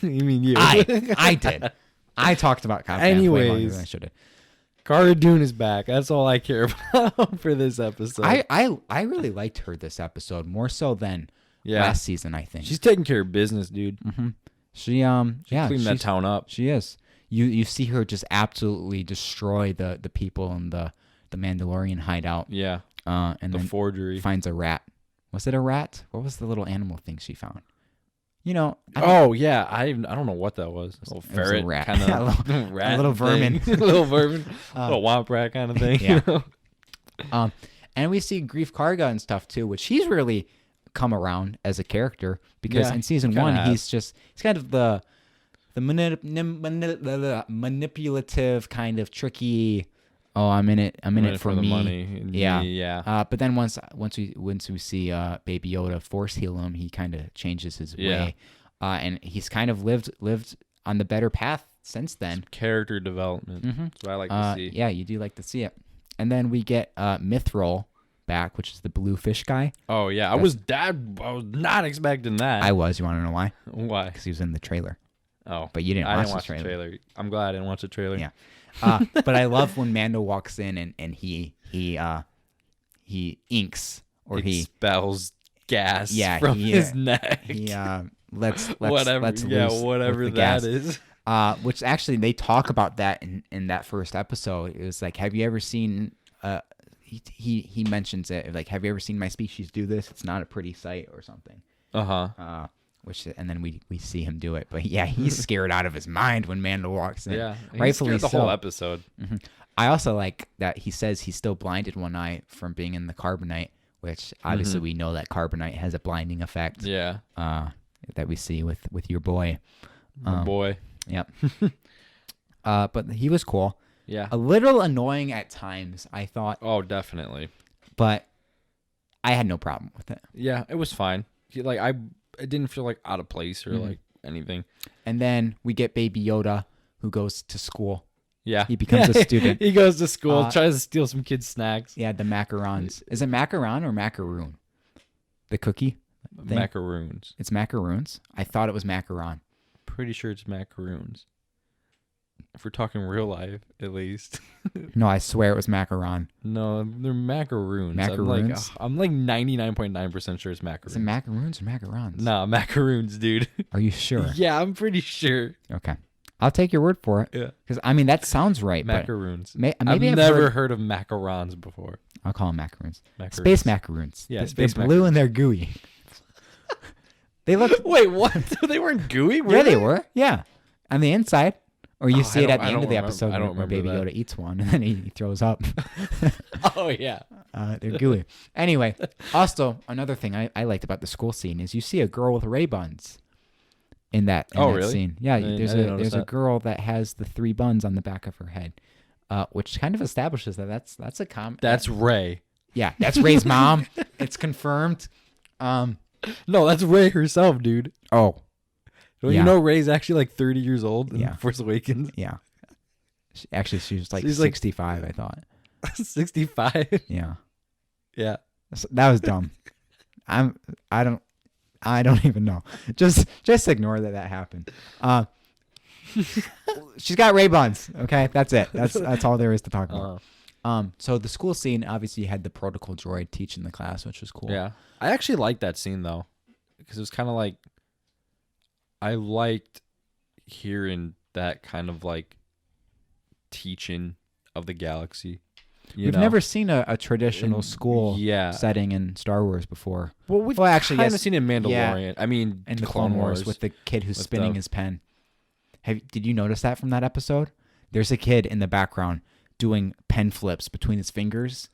You mean you? I did. I talked about Cobb Vanth way longer than I should have. Cara Dune is back. That's all I care about for this episode. I really liked her this episode, more so than last season, I think. She's taking care of business, dude. Mm-hmm. She cleaned that town up. She is. You see her just absolutely destroy the people in the Mandalorian hideout. Yeah. And the then forgery. Finds a rat. Was it a rat? What was the little animal thing she found? I don't know what that was. A little ferret, rat. Kind of a little vermin. A little vermin. A little womp rat kind of thing. Yeah. And we see Grief Karga and stuff too, which he's really come around as a character because in season 1 he's kind of the manipulative kind of tricky. Oh, I'm in it for the me. Money. Yeah. But then once we see Baby Yoda force heal him, he kind of changes his way. And he's kind of lived on the better path since then. Some character development. Mm-hmm. That's what I like to see. Yeah, you do like to see it. And then we get Mithril back, which is the blue fish guy. Oh yeah, I was not expecting that. I was. You want to know why? Why? Because he was in the trailer. Oh, but you didn't watch the trailer. I'm glad I didn't watch the trailer. Yeah. But I love when Mando walks in and he inks or he expels gas from his neck. He let's whatever loose whatever with the that gas. is. Which actually they talk about that in that first episode. It was like, have you ever seen he mentions it like, have you ever seen my species do this? It's not a pretty sight or something. And then we see him do it, but yeah, he's scared out of his mind when Mando walks in. Yeah, rightfully the so. whole episode. Mm-hmm. I also like that he says he's still blinded one eye from being in the carbonite, which obviously we know that carbonite has a blinding effect. Yeah. That we see with your boy. My boy. Yep. But he was cool. Yeah. A little annoying at times, I thought. Oh, definitely. But I had no problem with it. Yeah, it was fine. It didn't feel like out of place or like anything. And then we get Baby Yoda, who goes to school. Yeah. He becomes a student. He goes to school, tries to steal some kids' snacks. Yeah, the macarons. Is it macaron or macaroon? The cookie thing? Macaroons. It's macaroons? I thought it was macaron. Pretty sure it's macaroons. If we're talking real life, at least. No, I swear it was macaron. No, they're macaroons. Macaroons? I'm like 99.9% sure it's macaroons. Is it macaroons or macarons? Nah, macaroons, dude. Are you sure? Yeah, I'm pretty sure. Okay. I'll take your word for it. Yeah. Because, I mean, that sounds right. Macaroons. Maybe I've I've never heard of macarons before. I'll call them macaroons. Macaroons. Space macaroons. Yeah, They're space blue and they're gooey. They look... Wait, what? They weren't gooey? Yeah, they were. Yeah. On the inside. Or you see it at the end of the remember. episode I don't where Baby remember Yoda eats one and then he throws up. Oh, yeah. They're gooey. Anyway, also, another thing I liked about the school scene is you see a girl with Ray buns in that really? scene. Yeah, I didn't notice there's a that. girl that has the 3 buns on the back of her head, which kind of establishes that that's a That's Ray. Yeah, that's Ray's mom. It's confirmed. No, that's Ray herself, dude. Oh, Don't Yeah. you know Ray's actually like 30 years old in Yeah. Force Awakens? yeah. Actually, she was like She's like- 65, I thought. 65. Yeah. Yeah. That was dumb. I don't even know. Just ignore that happened. She's got Ray buns. Okay, that's it. That's all there is to talk about. So the school scene obviously had the protocol droid teaching the class, which was cool. Yeah. I actually liked that scene though, because it was kind of like I liked hearing that kind of like teaching of the galaxy. We've never seen a traditional school yeah. setting in Star Wars before. Well, we've actually, kind of yes. seen it in Mandalorian. Yeah. I mean, In the Clone Wars with the kid who's with spinning the- his pen. Did you notice that from that episode? There's a kid in the background doing pen flips between his fingers.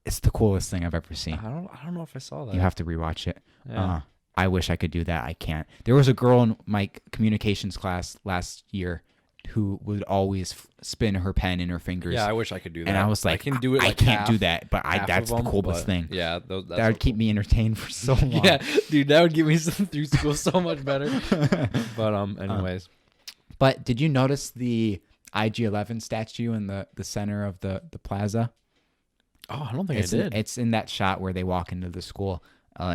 It's the coolest thing I've ever seen. I don't know if I saw that. You have to rewatch it. Yeah. I wish I could do that. I can't. There was a girl in my communications class last year who would always spin her pen in her fingers. Yeah, I wish I could do that. And I was like, I can do it. I Like can't half, do that, but half that's of the them, coolest but thing. Yeah, That would keep me entertained for so long. Yeah, dude, that would get me through school so much better. But anyways, But did you notice the IG-11 statue in the center of the plaza? I don't think It's I did. It's in that shot where they walk into the school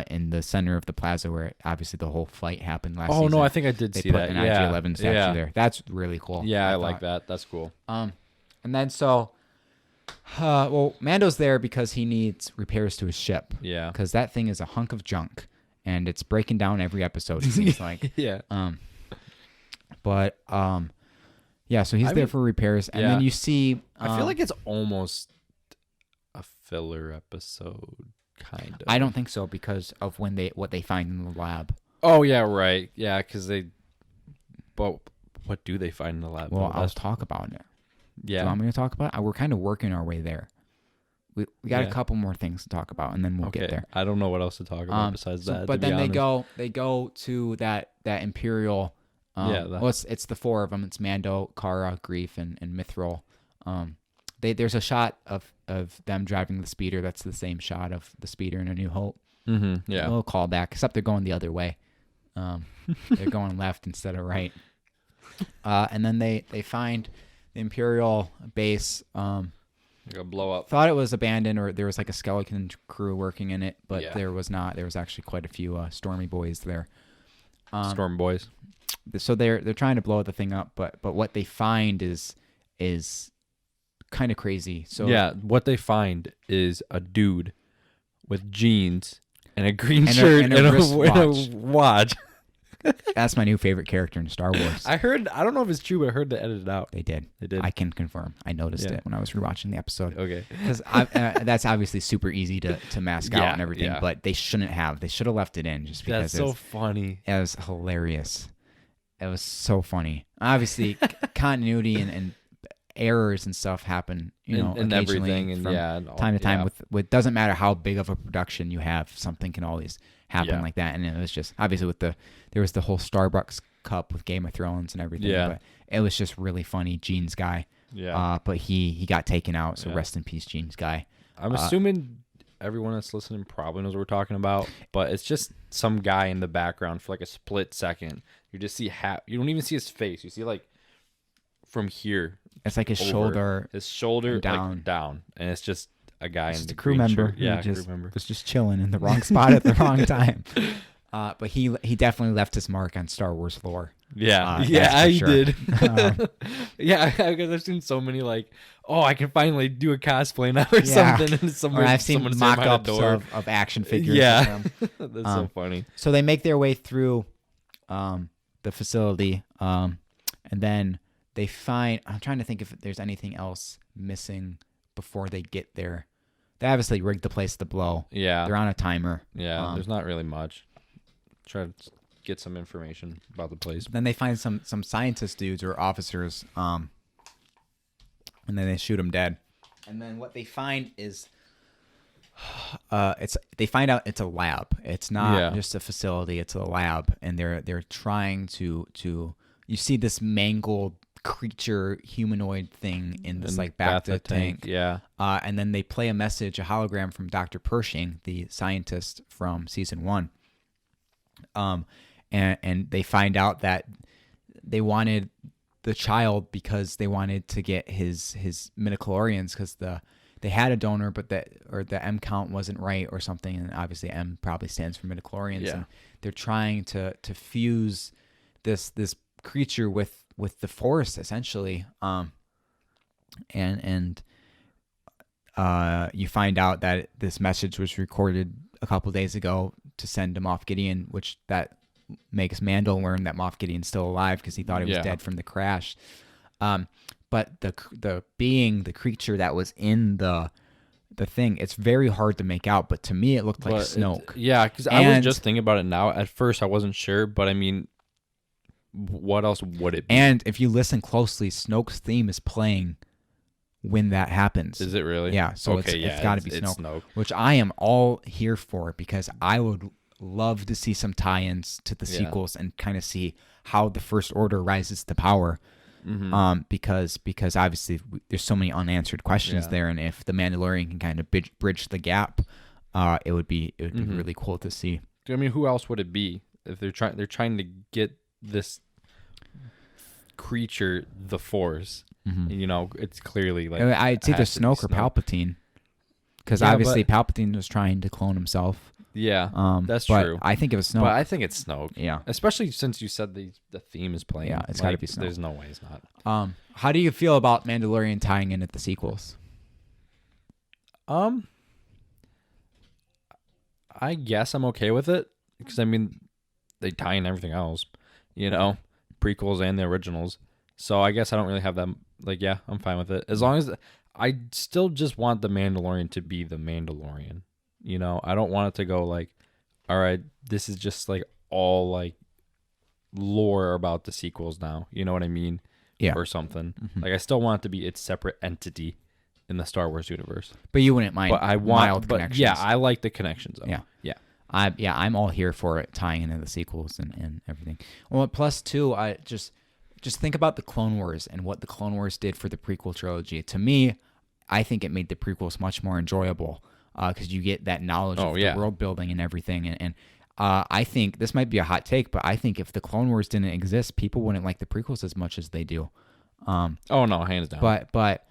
in the center of the plaza where obviously the whole fight happened last season. No, I think I did They see put that. an Yeah, IG-11 statue yeah. there. That's really cool. Yeah, I thought. like that. That's cool. And then well, Mando's there because he needs repairs to his ship. Yeah. Because that thing is a hunk of junk, and it's breaking down every episode. It seems like. Yeah. Yeah. So he's there for repairs, and then you see. I feel like it's almost a filler episode, kind of. I don't think so because of what they find in the lab. Oh yeah, right. Yeah, because they. But what do they find in the lab? Well, though? I'll talk about it. Do you Yeah. want me to talk about it? We're kind of working our way there. We got Yeah. a couple more things to talk about, and then we'll get there. I don't know what else to talk about besides that. But to be then honest. they go to that Imperial. Well, it's the 4 of them. It's Mando, Cara, Greef, and Mithril. There's a shot of them driving the speeder. That's the same shot of the speeder in A New Hope. Mm-hmm. Yeah. A little callback, except they're going the other way. They're going left instead of right. And then they find the Imperial base. Like a blow up. Thought it was abandoned, or there was like a skeleton crew working in it, but Yeah. there was not. There was actually quite a few Stormy boys there. Storm boys. So they're trying to blow the thing up, but what they find is kind of crazy. So Yeah, what they find is a dude with jeans and a green And a- shirt and a and wristwatch. a watch. that's my new favorite character in Star Wars. I don't know if it's true, but I heard they edited it out. They did. They did. I can confirm. I noticed Yeah. it when I was rewatching the episode. Okay. Because that's obviously super easy to mask out Yeah, and everything, yeah. but they shouldn't have. They should have left it in just because That's so funny. it was hilarious. It was so funny. Obviously, continuity and errors and stuff happen, and occasionally everything, and from time to time. yeah. With doesn't matter how big of a production you have, something can always happen like that. And it was just obviously there was the whole Starbucks cup with Game of Thrones and everything. Yeah. But it was just really funny. Gene's guy. Yeah. But he got taken out. So Yeah. rest in peace, Gene's guy. I'm assuming everyone that's listening probably knows what we're talking about, but it's just some guy in the background for like a split second. You just see you don't even see his face. You see like from here. It's like his shoulder down. like, down, and it's just a guy in the a crew green member. shirt. Yeah, He crew member. was just chilling in the wrong spot at the wrong time. But he definitely left his mark on Star Wars lore. Yeah, that's for he sure. did. Yeah, because I've seen so many like, I can finally do a cosplay now or something. And Or I've seen mock-ups of action figures. Yeah, of them. that's so funny. So they make their way through the facility, and then they find. I'm trying to think if there's anything else missing before they get there. They obviously rigged the place to blow. Yeah, They're on a timer. Yeah, there's not really much. Try to get some information about the place. Then they find some scientist dudes or officers, and then they shoot them dead. And then what they find is, they find out it's a lab. It's not just a facility. It's a lab, and they're trying to. You see this mangled creature humanoid thing in this like Bacta tank. Yeah. And then they play a hologram from Dr. Pershing, the scientist from season 1. And they find out that they wanted the child because they wanted to get his midichlorians because they had a donor, but the M count wasn't right or something, and obviously M probably stands for midichlorians. Yeah. And they're trying to fuse this creature with the Force essentially. And you find out that this message was recorded a couple days ago to send to Moff Gideon, which that makes Mando learn that Moff Gideon's still alive because he thought he was dead from the crash. But the creature that was in the thing, it's very hard to make out. But to me, it looked like Snoke. Yeah, because I was just thinking about it now. At first, I wasn't sure, but I mean, what else would it be? And if you listen closely, Snoke's theme is playing when that happens. Is it really? Yeah, so it's got to be Snoke, which I am all here for because I would love to see some tie-ins to the sequels and kind of see how the First Order rises to power. Mm-hmm. Because obviously there's so many unanswered questions there, and if the Mandalorian can kind of bridge the gap, it would be really cool to see. I mean, who else would it be if they're trying to get this creature the Force? Mm-hmm. It's clearly like it's either Snoke or Palpatine, because obviously Palpatine was trying to clone himself. Yeah, that's but true. I think it was Snoke. But I think it's Snoke. Yeah, especially since you said the theme is playing. Yeah, it's got to be Snoke. There's no way it's not. How do you feel about Mandalorian tying in at the sequels? I guess I'm okay with it because I mean, they tie in everything else, prequels and the originals. So I guess I don't really have that. Like, yeah, I'm fine with it as long as I still just want the Mandalorian to be the Mandalorian. I don't want it to go like, all right, this is just like all like lore about the sequels now. You know what I mean? Yeah. Or something. Mm-hmm. Like I still want it to be its separate entity in the Star Wars universe. But you wouldn't mind. But I want connections. Yeah, I like the connections. Though. Yeah. I'm all here for it tying into the sequels and everything. Well, plus too, I just think about the Clone Wars and what the Clone Wars did for the prequel trilogy. To me, I think it made the prequels much more enjoyable because you get that knowledge of the world building and everything. And I think this might be a hot take, but I think if the Clone Wars didn't exist, people wouldn't like the prequels as much as they do. Oh no, hands down. But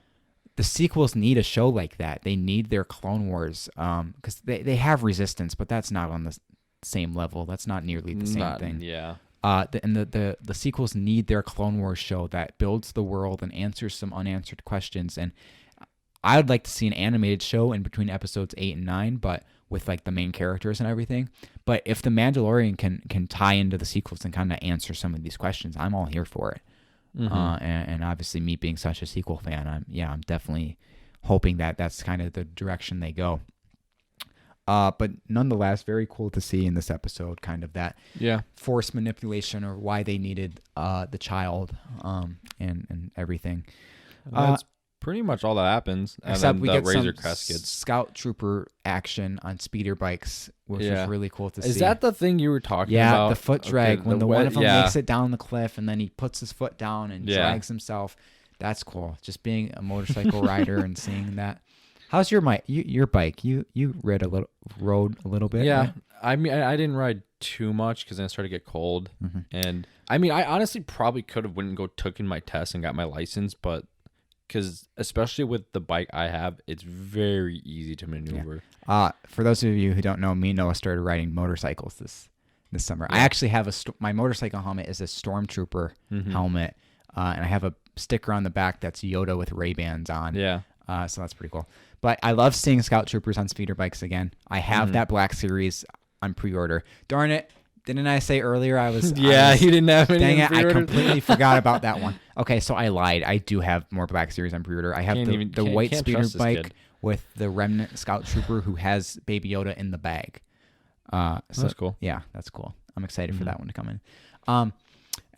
the sequels need a show like that. They need their Clone Wars because they have Resistance, but that's not on the same level. That's not nearly the same thing. Yeah. The sequels need their Clone Wars show that builds the world and answers some unanswered questions. And I would like to see an animated show in between episodes 8 and 9, but with like the main characters and everything. But if the Mandalorian can tie into the sequels and kind of answer some of these questions, I'm all here for it. Mm-hmm. And obviously, me being such a sequel fan, I'm definitely hoping that that's kind of the direction they go. But nonetheless, very cool to see in this episode, kind of that Force manipulation or why they needed the child and everything. That's pretty much all that happens. And Except then we the get Razor some Crest gets. Scout Trooper action on speeder bikes, which is really cool to see. Is that the thing you were talking about? Yeah, the foot drag. Okay, when the one of them makes it down the cliff and then he puts his foot down and drags himself. That's cool. Just being a motorcycle rider and seeing that. How's your bike? You rode a little bit. Yeah, right? I mean, I didn't ride too much because then it started to get cold. And I mean, I honestly probably could have went and took in my test and got my license, but because especially with the bike I have, it's very easy to maneuver. Yeah. For those of you who don't know, me and Noah started riding motorcycles this summer. Yeah. I actually have my motorcycle helmet is a Stormtrooper helmet, and I have a sticker on the back that's Yoda with Ray-Bans on. Yeah. So that's pretty cool. But I love seeing Scout Troopers on speeder bikes again. I have that Black Series on pre-order. Darn it. Didn't I say earlier I was... you didn't have any. Dang it, I completely forgot about that one. Okay, so I lied. I do have more Black Series on pre-order. I have the white speeder bike with the Remnant Scout Trooper who has Baby Yoda in the bag. So that's cool. Yeah, that's cool. I'm excited for that one to come in.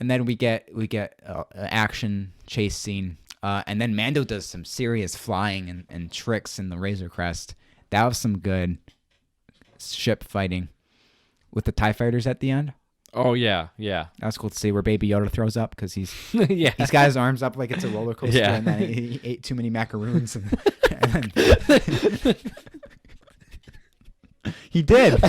And then we get an action chase scene. And then Mando does some serious flying and tricks in the Razor Crest. That was some good ship fighting with the TIE fighters at the end. Oh, yeah. That was cool to see where Baby Yoda throws up because he's he's got his arms up like it's a roller coaster and then he ate too many macaroons. He did.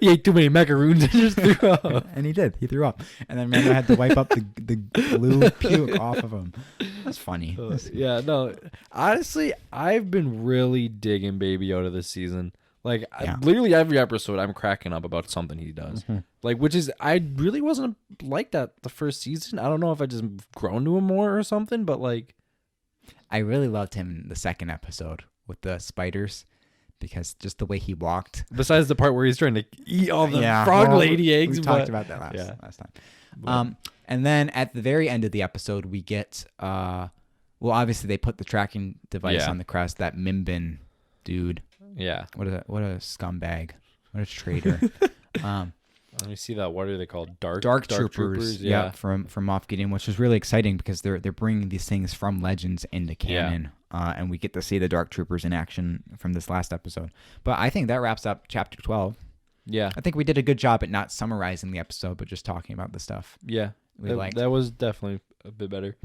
He ate too many macaroons and just threw up. And he did. He threw up. And then Mando had to wipe up the blue puke off of him. That's funny. Yeah, no. Honestly, I've been really digging Baby Yoda this season. Like, literally every episode, I'm cracking up about something he does. Like, which is, I really wasn't like that the first season. I don't know if I just grown to him more or something, but like. I really loved him in the second episode with the spiders. Because just the way he walked. Besides the part where he's trying to eat all the frog lady eggs. We talked about that last time. And then at the very end of the episode, we get, obviously they put the tracking device on the crest. That Mimbin dude. Yeah. What a scumbag. What a traitor. Let me see that. What are they called? Dark Troopers. Yeah. From Moff Gideon, which is really exciting because they're bringing these things from Legends into canon. Yeah. And we get to see the Dark Troopers in action from this last episode. But I think that wraps up Chapter 12. Yeah. I think we did a good job at not summarizing the episode, but just talking about the stuff. Yeah. That was definitely a bit better.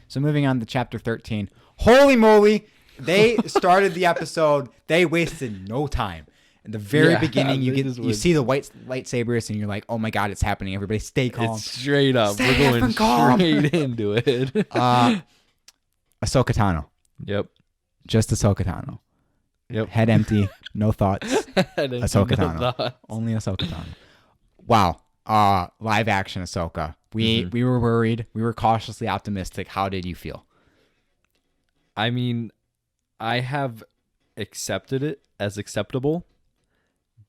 So moving on to Chapter 13. Holy moly! They started the episode. They wasted no time. In the very beginning, you see the white lightsabers, and you're like, "Oh my god, it's happening! Everybody, stay calm." It's straight up. We're going straight into it. Ahsoka Tano. Yep. Just Ahsoka Tano. Yep. Head empty, no thoughts. Ahsoka Tano. Only Ahsoka Tano. Wow. Live action Ahsoka. We were worried. We were cautiously optimistic. How did you feel? I mean, I have accepted it as acceptable.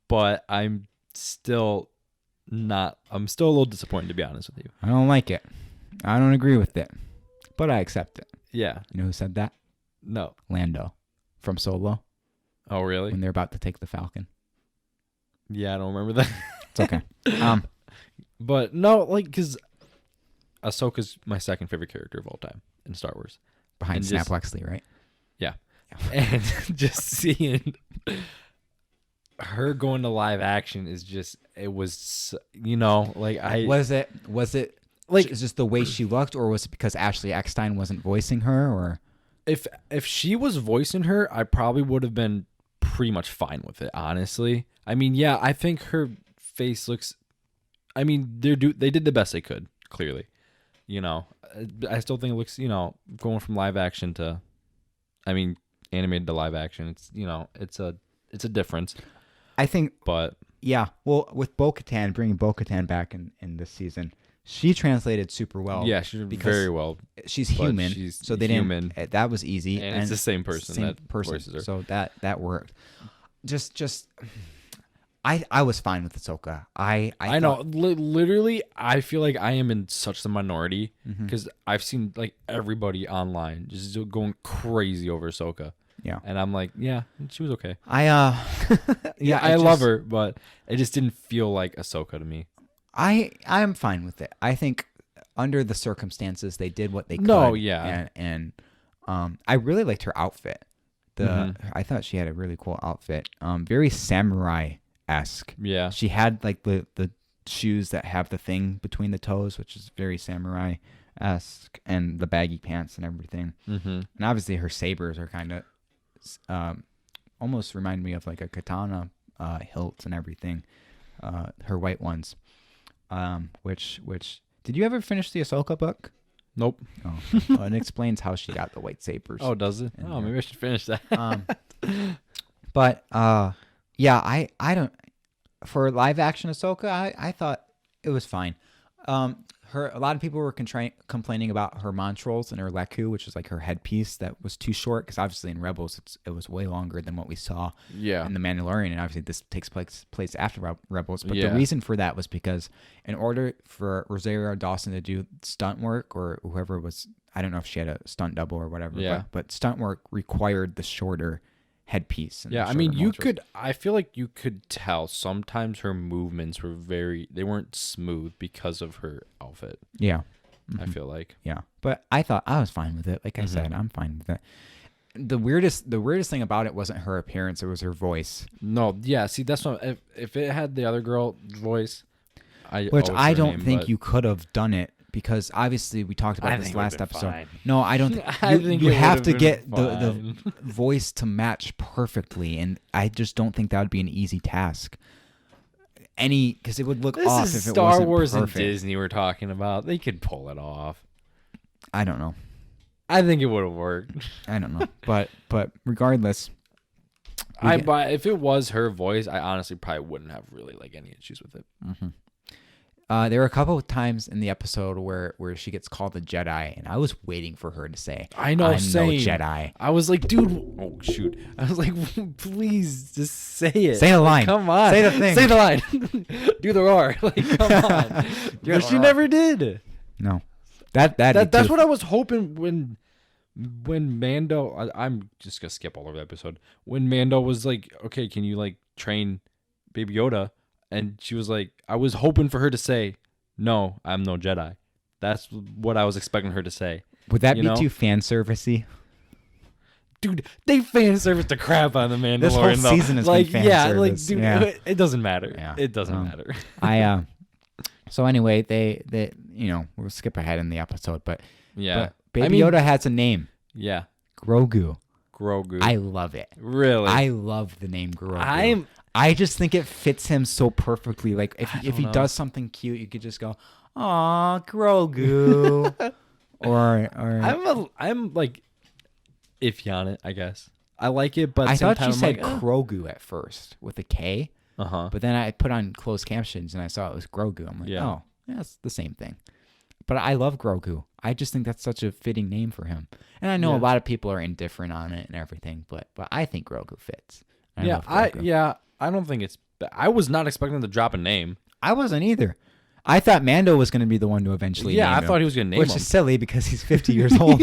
But I'm still a little disappointed, to be honest with you. I don't like it. I don't agree with it. But I accept it. Yeah. You know who said that? No. Lando from Solo. Oh, really? When they're about to take the Falcon. Yeah, I don't remember that. It's okay. But no, like, because Ahsoka's my second favorite character of all time in Star Wars. Behind Snap Wexley, right? Yeah. And just seeing her going to live action is just, it was, like was it like, is just the way she looked, or was it because Ashley Eckstein wasn't voicing her, or if she was voicing her, I probably would have been pretty much fine with it, honestly. I mean, yeah, I think her face looks, I mean, they did the best they could, clearly. I still think it looks, going from live action to, I mean, animated to live action, it's, it's a difference. I think, but yeah, well, with Bo-Katan, bringing Bo-Katan back in this season, she translated super well. Yeah, she did very well. She's human, so they human. didn't. That was easy, and it's the same person voices her. So that worked. Just, I was fine with Ahsoka. I know. Literally, I feel like I am in such the minority because I've seen like everybody online just going crazy over Ahsoka. Yeah. And I'm like, yeah, she was okay. I love her, but it just didn't feel like Ahsoka to me. I'm fine with it. I think under the circumstances they did what they could. No, yeah. And I really liked her outfit. I thought she had a really cool outfit. Very samurai-esque. Yeah. She had like the shoes that have the thing between the toes, which is very samurai-esque, and the baggy pants and everything. Mm-hmm. And obviously her sabers are kind of almost remind me of like a katana hilt and everything. Her white ones. Which did you ever finish the Ahsoka book? Nope. Oh, well, it explains how she got the white sabers. Oh, does it? Oh, maybe I should finish that. But yeah, I don't. For live action Ahsoka, I thought it was fine. A lot of people were complaining about her montrals and her leku, which is like her headpiece that was too short, because obviously in Rebels it was way longer than what we saw in The Mandalorian, and obviously this takes place after Rebels. But the reason for that was because in order for Rosario Dawson to do stunt work, or whoever was, I don't know if she had a stunt double or whatever, but stunt work required the shorter headpiece. Yeah, I mean, I feel like you could tell sometimes her movements were they weren't smooth because of her outfit. Yeah. I feel like. Yeah. But I thought I was fine with it. Like I said, I'm fine with it. The weirdest thing about it wasn't her appearance, it was her voice. No, yeah, see, that's what, if it had the other girl voice, which I don't think you could have done it. Because obviously we talked about this last episode. Fine. No, I don't. You have to get the voice to match perfectly, and I just don't think that would be an easy task. Because it would look off if it wasn't perfect. Star Wars and Disney we're talking about. They could pull it off. I don't know. I think it would have worked. I don't know, but regardless, if it was her voice, I honestly probably wouldn't have really like any issues with it. Mm-hmm. There were a couple of times in the episode where she gets called a Jedi, and I was waiting for her to say, "I know, I'm no Jedi." I was like, "Dude, oh shoot!" I was like, "Please, just say it. Say the line. Come on, say the thing. Say the line. Do the roar. Like, come on." But she never did. No, that's what I was hoping when Mando. I'm just gonna skip all over the episode. When Mando was like, "Okay, can you like train Baby Yoda?" And she was like, I was hoping for her to say, "No, I'm no Jedi." That's what I was expecting her to say. Would that be too fan servicey? Dude, they fan service the crap out of the Mandalorian. This whole season is like, fan yeah, service. Like, dude, yeah. It doesn't matter. Yeah. It doesn't matter. So anyway, they we'll skip ahead in the episode, but yeah, Baby Yoda has a name. Yeah, Grogu. I love it. Really, I love the name Grogu. I just think it fits him so perfectly. Like if he does something cute, you could just go, "Aw, Grogu," or I'm like iffy on it. I guess I like it, but I thought she said Grogu at first with a K. But then I put on closed captions and I saw it was Grogu. I'm like, oh, yeah, it's the same thing. But I love Grogu. I just think that's such a fitting name for him. And I know a lot of people are indifferent on it and everything, but I think Grogu fits. I don't think it's. I was not expecting them to drop a name. I wasn't either. I thought Mando was going to be the one to eventually name him. I thought he was going to name him. Which is silly because he's 50 years old.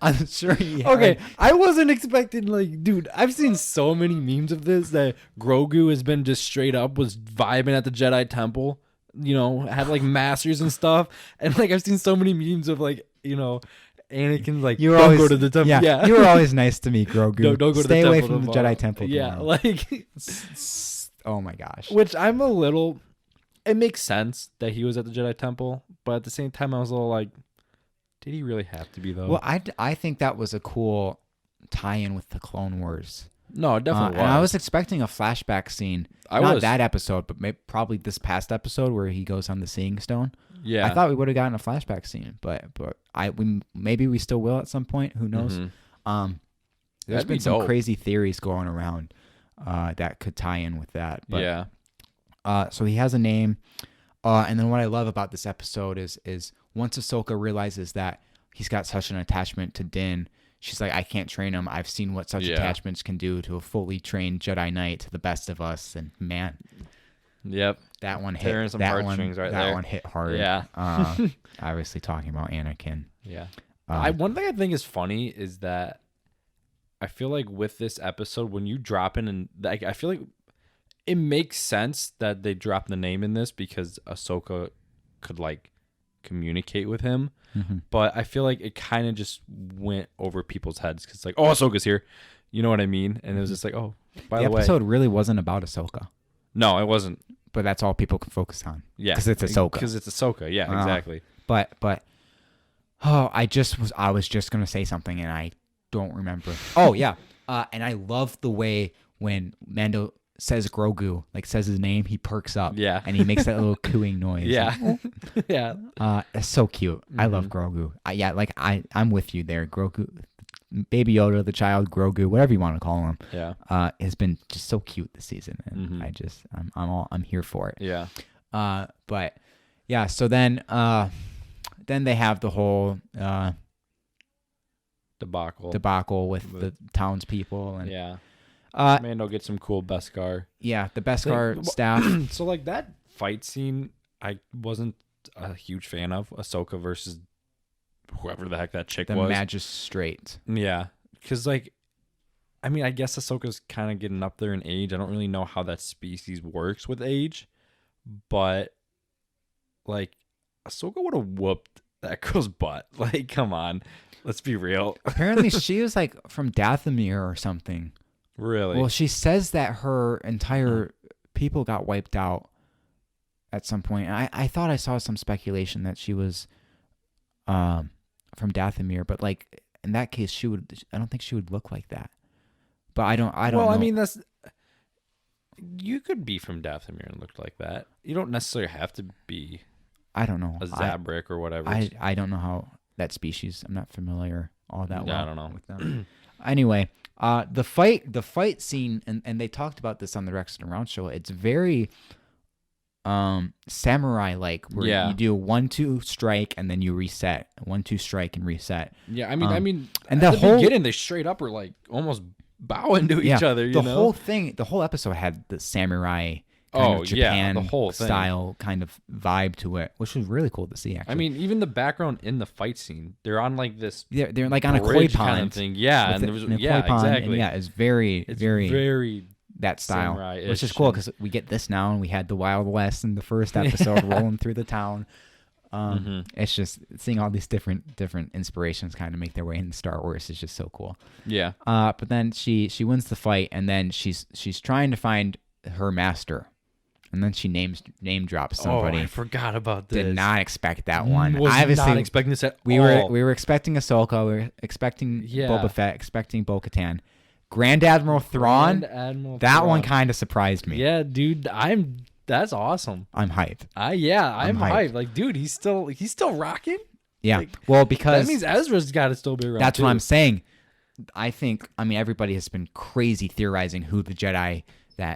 I'm sure he Okay, I wasn't expecting, like, dude, I've seen so many memes of this that Grogu has been just straight up was vibing at the Jedi Temple, had, like, masters and stuff. And, like, I've seen so many memes of, like, Anakin's like, don't go to the temple. Yeah. You were always nice to me, Grogu. Don't go to the temple. Stay away from the Jedi Temple. Yeah, like. Oh, my gosh. Which I'm a little. It makes sense that he was at the Jedi Temple, but at the same time, I was a little like, did he really have to be, though? Well, I think that was a cool tie-in with the Clone Wars. No, it definitely was. And I was expecting a flashback scene. Not that episode, but probably this past episode where he goes on the Seeing Stone. Yeah. I thought we would have gotten a flashback scene, but maybe we still will at some point. Who knows? Mm-hmm. There's been some crazy theories going around that could tie in with that. But, yeah. So he has a name. And then what I love about this episode is once Ahsoka realizes that he's got such an attachment to Din, she's like, I can't train him. I've seen what such attachments can do to a fully trained Jedi Knight, to the best of us. And man, yep, that one hit. Tearing some heartstrings right there. That one hit hard. Yeah. Obviously talking about Anakin. Yeah. One thing I think is funny is that I feel like with this episode, when you drop in, and like, I feel like it makes sense that they drop the name in this because Ahsoka could like communicate with him. Mm-hmm. But I feel like it kind of just went over people's heads because like, oh, Ahsoka's here. You know what I mean? And it was just like, oh, by the way. The episode really wasn't about Ahsoka. No, it wasn't. But that's all people can focus on. Yeah. Because it's Ahsoka. Because it's Ahsoka. Yeah, exactly. But I was just going to say something and I don't remember. Oh, yeah. And I love the way when Mando says Grogu, like says his name, he perks up. Yeah. And he makes that little cooing noise. Yeah. Yeah. It's so cute. I love Grogu. I'm with you there. Grogu, Baby Yoda, the child, Grogu, whatever you want to call him. Yeah. Has been just so cute this season. And I'm here for it. Yeah. But yeah, so then they have the whole debacle with the townspeople and yeah. Mando gets some cool Beskar. Yeah, the Beskar staff. So like that fight scene, I wasn't a huge fan of. Ahsoka versus whoever the heck that chick the was. magistrate. Yeah, because like, I mean, I guess Ahsoka's kind of getting up there in age. I don't really know how that species works with age, but like, Ahsoka would have whooped that girl's butt. Like, come on, let's be real. Apparently, she was like from Dathomir or something. Really? Well, she says that her entire people got wiped out at some point. I thought I saw some speculation that she was from Dathomir, but like in that case, I don't think she would look like that. But I don't know. Well, I mean, you could be from Dathomir and look like that. You don't necessarily have to be. I don't know. A Zabrak or whatever. I don't know how that species. I'm not familiar all that well. I don't know with them. Anyway, the fight scene, and they talked about this on the Rex and Around show. It's very samurai like, where you do 1-2 strike and then you reset. 1-2 strike and reset. Yeah, I mean, and at the the beginning they straight up were like almost bowing to each other. The whole episode had the samurai. Kind of Japan the whole style kind of vibe to it, which was really cool to see. Actually, I mean, even the background in the fight scene, they're on like this. They're like on a koi pond kind of thing. Yeah, and there was exactly. And it's very that style, samurai-ish, which is cool because we get this now, and we had the Wild West in the first episode rolling through the town. It's just seeing all these different inspirations kind of make their way into Star Wars is just so cool. Yeah. But then she wins the fight, and then she's trying to find her master. And then she name drops somebody. Oh, I forgot about this. Did not expect that one. Was Obviously, not expecting this at we all. We were expecting Ahsoka. We were expecting Boba Fett. Expecting Bo-Katan. Grand Admiral Thrawn. That one kind of surprised me. Yeah, dude. That's awesome. I'm hyped. I'm hyped. Like, dude, he's still rocking. Yeah. Like, well, because that means Ezra's got to still be around. That's what I'm saying. I mean, everybody has been crazy theorizing who the Jedi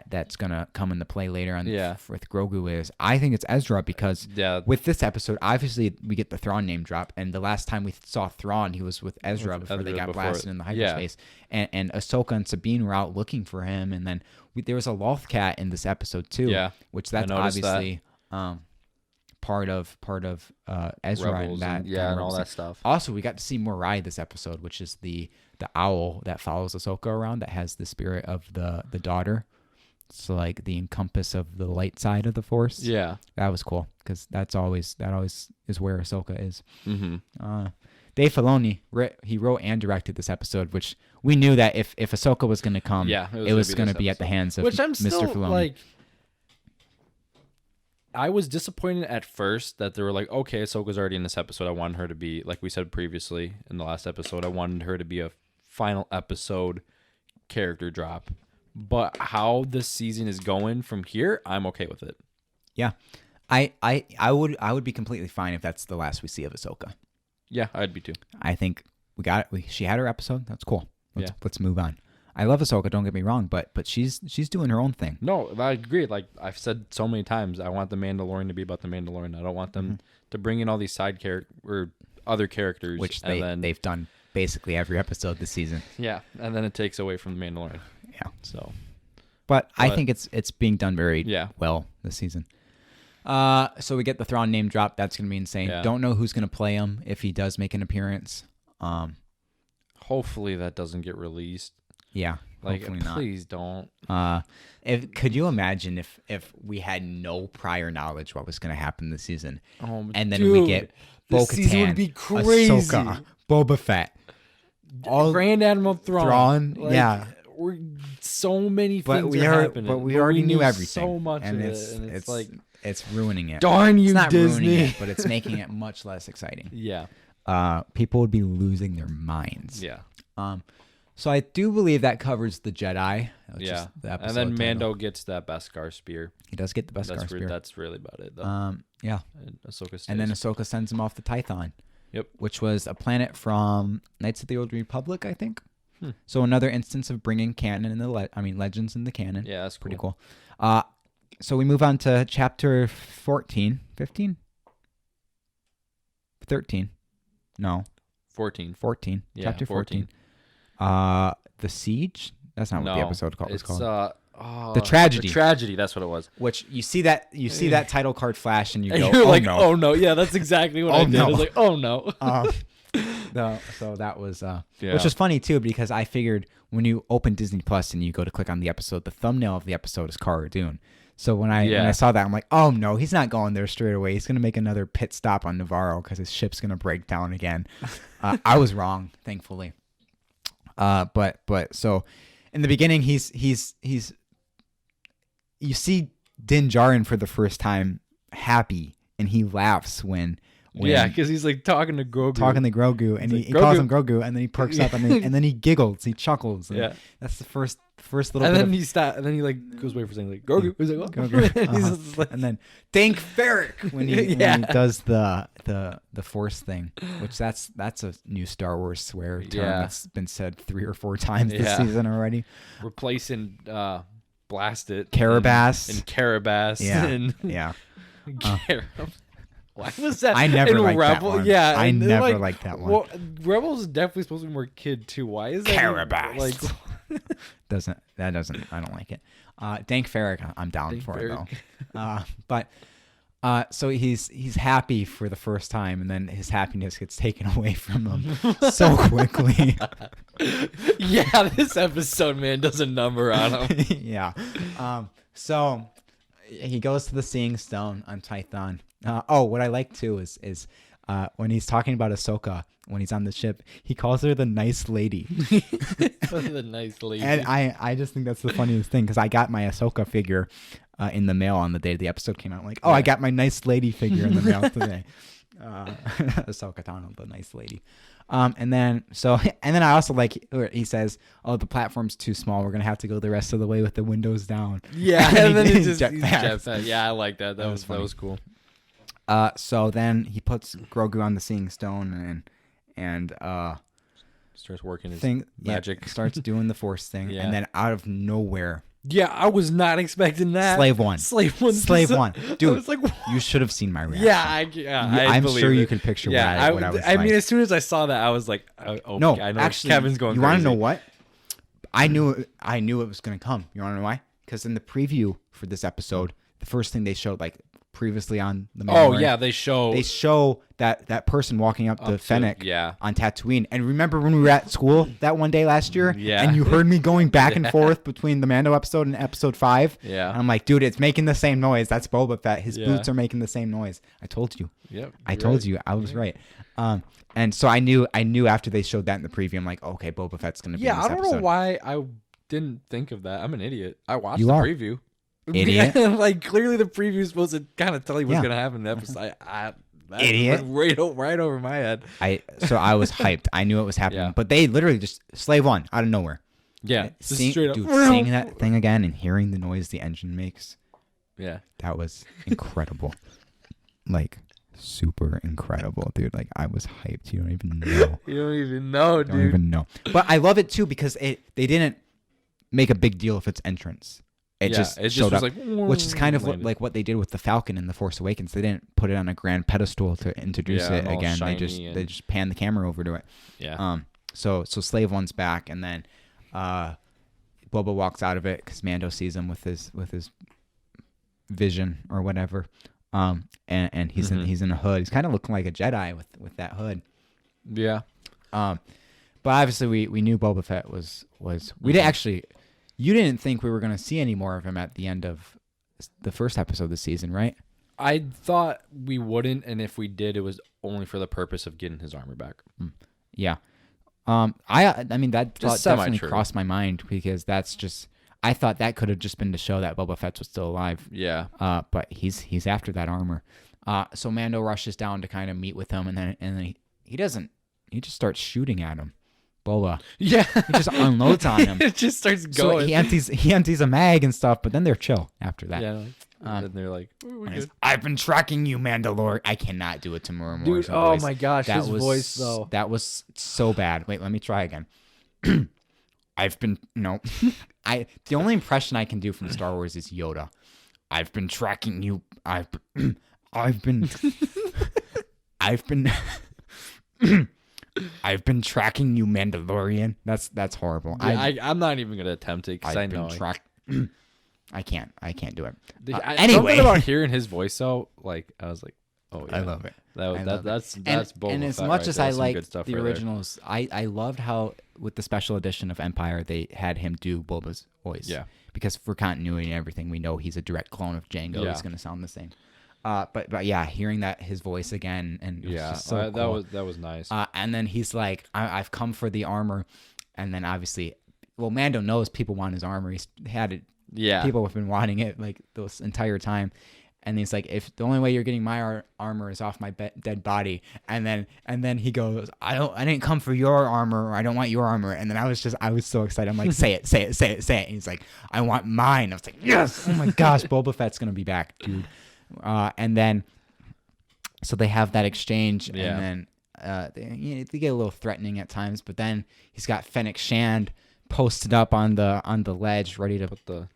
that's gonna come into play later on with Grogu is. I think it's Ezra because with this episode, obviously we get the Thrawn name drop, and the last time we saw Thrawn, he was with Ezra before they got blasted in the hyperspace, and Ahsoka and Sabine were out looking for him, and then there was a Loth Cat in this episode too, which that's obviously part of Ezra Rebels and that and all that stuff. Also, we got to see Morai this episode, which is the owl that follows Ahsoka around that has the spirit of the daughter. So like the encompass of the light side of the Force. Yeah, that was cool because that always is where Ahsoka is. Mm-hmm. Dave Filoni, he wrote and directed this episode, which we knew that if Ahsoka was going to come, it was going to be at the hands of Mr. Filoni. Like, I was disappointed at first that they were like, okay, Ahsoka's already in this episode. I wanted her to be, like we said previously in the last episode, I wanted her to be a final episode character drop. But how this season is going from here, I'm okay with it. Yeah, I would be completely fine if that's the last we see of Ahsoka. Yeah, I'd be too. I think we got it. She had her episode. That's cool. Let's move on. I love Ahsoka. Don't get me wrong, but she's doing her own thing. No, I agree. Like I've said so many times, I want the Mandalorian to be about the Mandalorian. I don't want them to bring in all these side characters or other characters, which they've done basically every episode this season. Yeah, and then it takes away from the Mandalorian. Yeah. So, but I think it's being done very well this season. So we get the Thrawn name drop. That's gonna be insane. Yeah. Don't know who's gonna play him if he does make an appearance. Hopefully that doesn't get released. Yeah. Like, Hopefully not. please don't. Could you imagine if we had no prior knowledge what was going to happen this season, and then we get this season would Bo-Katan, be crazy. Ahsoka, Boba Fett, all Grand Admiral Thrawn. Like, yeah. We're so many But things we are are, happening. but we already knew everything. So much and of it's, it, and it's like, it's ruining it. darn you, it's not Disney. ruining it, but it's making it much less exciting. Yeah. People would be losing their minds. Yeah. So I do believe that covers the Jedi. Yeah. The And then episode Mando title. gets that Beskar spear. He does get the Beskar spear. That's really about it, though. Yeah. And Ahsoka stays. And then Ahsoka sends him off to Tython. Yep. Which was a planet from Knights of the Old Republic, I think. So another instance of bringing canon in legends in the canon. Yeah, that's pretty cool. So we move on to chapter 14, 15, 13. No, 14. 14. Yeah, Chapter 14. The Siege? That's not what the episode was called. The Tragedy. The Tragedy, that's what it was. Which you see that title card flash and you go, You're oh like, no. oh no. Yeah, that's exactly what I did. no. I was like, oh no. So that was Yeah. which was funny too, because I figured when you open Disney Plus and you go to click on the episode, the thumbnail of the episode is Cara Dune. So when I saw that, I'm like, oh no, he's not going there straight away. He's gonna make another pit stop on Navarro because his ship's gonna break down again. I was wrong, thankfully. But so in the beginning, he's you see Din Djarin for the first time happy, and he laughs when yeah, because he's like talking to Grogu. And he like, calls him Grogu, and then he perks up, and then he giggles, he chuckles. And Yeah, that's the first little. and bit then of, he stops, and then he like goes away for saying like Grogu. He's like, what? Grogu. He's just like, And then Dank Ferrick when he does the Force thing, which that's a new Star Wars swear term that's been said 3 or 4 times this season already. Replacing Blast It, Carabas and Carabas, and Why was that? I never liked Rebel? that one. Yeah, I and never like, liked that one. Well, Rebels is definitely supposed to be more kid too. Why is that? Carabas. Like, I don't like it. Dank Ferrick, I'm down for it though. But so he's happy for the first time, and then his happiness gets taken away from him so quickly. Yeah, this episode, man, does a number on him. Yeah. So he goes to the Seeing Stone on Tython. What I like too is when he's talking about Ahsoka, when he's on the ship, he calls her the nice lady. The nice lady. And I just think that's the funniest thing, because I got my Ahsoka figure in the mail on the day the episode came out. I'm like, I got my nice lady figure in the mail today. Ahsoka Tano, the nice lady. And then I also like, he says, the platform's too small. We're going to have to go the rest of the way with the windows down. Yeah, and then it's just jetpacks. jetpack. Yeah, I like that. That was cool. So then he puts Grogu on the Seeing Stone and starts working his magic. Starts doing the Force thing. Yeah. And then out of nowhere. Yeah, I was not expecting that. Slave one. Dude, I was like, you should have seen my reaction. I'm sure you could picture what I was like. I mean, as soon as I saw that, I was like, no, I know actually, Kevin's going you crazy. want to know what? I knew it was going to come. You want to know why? Because in the preview for this episode, the first thing they showed, like previously on the Mandalorian, they show that person walking up to Fennec on Tatooine. And remember when we were at school that one day last year? Yeah. And you heard me going back and forth between the Mando episode and episode 5? Yeah. And I'm like, dude, it's making the same noise. That's Boba Fett. His boots are making the same noise. I told you. Yep. I told you. I was right. And so I knew after they showed that in the preview, I'm like, okay, Boba Fett's going to be in this I don't episode. know why I didn't think of that. I'm an idiot. I watched You the are. preview. Idiot. Like, clearly the preview is supposed to kind of tell you what's going to happen in the episode. That Idiot. went right over my head. So I was hyped. I knew it was happening. Yeah. But they literally just Slave One out of nowhere. Yeah. Just Seeing, straight up. dude, seeing that thing again and hearing the noise the engine makes. Yeah. That was incredible. Like, super incredible, dude. Like, I was hyped. You don't even know. You don't even know, dude. Don't even know. But I love it too because they didn't make a big deal of its entrance. It just showed up, like, which is kind of landed. like what they did with the Falcon in The Force Awakens. They didn't put it on a grand pedestal to introduce it all again. shiny They just panned the camera over to it. Yeah. So Slave One's back, and then Boba walks out of it because Mando sees him with his vision or whatever. And he's in a hood. He's kind of looking like a Jedi with that hood. Yeah. But obviously we knew Boba Fett was we didn't actually. You didn't think we were going to see any more of him at the end of the first episode of the season, right? I thought we wouldn't, and if we did, it was only for the purpose of getting his armor back. Yeah. I mean that thought definitely semi-true. crossed my mind because that's just I thought that could have just been to show that Boba Fett was still alive. Yeah. But he's after that armor. So Mando rushes down to kind of meet with him, and then he doesn't. He just starts shooting at him. Boba. Yeah. He just unloads on him. It just starts So going. he empties a mag and stuff, but then they're chill after that. Yeah. And they're like, we're good. I've been tracking you, Mandalorian. I cannot do it to Mortar Dude, Morris's oh voice. my gosh, That his was, voice, though. That was so bad. Wait, let me try again. I've been the only impression I can do from Star Wars is Yoda. I've been tracking you. I've been I've been tracking you, Mandalorian. That's horrible. Yeah, I'm not even gonna attempt it because I know. I can't do it. Anyway, something about Anyway, hearing his voice, though, like I was like, oh yeah, I love it. That's Boba and as Fett much right as there. I Some like good stuff the right there. originals, I loved how with the special edition of Empire they had him do Boba's voice. Yeah. Because for continuity and everything, we know he's a direct clone of Jango. Yeah. He's going to sound the same. But yeah, hearing that his voice again and it was Yeah, just so cool. that was nice. And then he's like, I've come for the armor, and then obviously, well, Mando knows people want his armor. He's had it. Yeah. People have been wanting it like this entire time. And he's like, if the only way you're getting my armor is off my dead body, and then he goes, I didn't come for your armor, or I don't want your armor. And then I was so excited. I'm like, say it. And he's like, I want mine. I was like, yes. Oh my gosh, Boba Fett's gonna be back, dude. And then, so they have that exchange, Yeah. and then they get a little threatening at times. But then he's got Fennec Shand posted up on the ledge, ready to Put the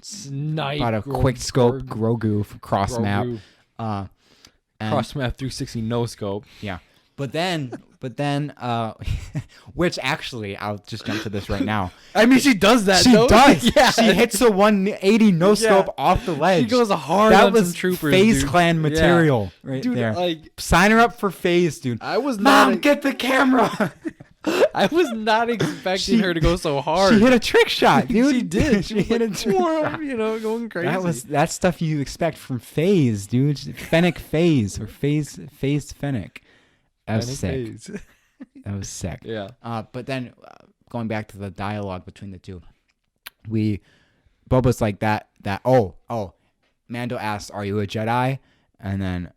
snipe about a quick scope Grogu cross map. And- cross map 360 no scope. Yeah. But then, which actually, I'll just jump to this right now. I mean, she does that. She though. does. Yeah. She hits a 180 no scope off the ledge. She goes hard That on was some troopers. Phase dude. Clan Yeah. material right Dude, there. like Sign her up for Phase, dude. I was Mom, not. get the camera. I was not expecting her to go so hard. She hit a trick shot, dude. She did. She hit a trick shot. Going crazy. That's stuff you expect from Phase, dude. Fennec Phase or Phase Fennec. That was sick. That was sick. Yeah. But then going back to the dialogue between the two, Boba's like that. Mando asks, "Are you a Jedi?" And then,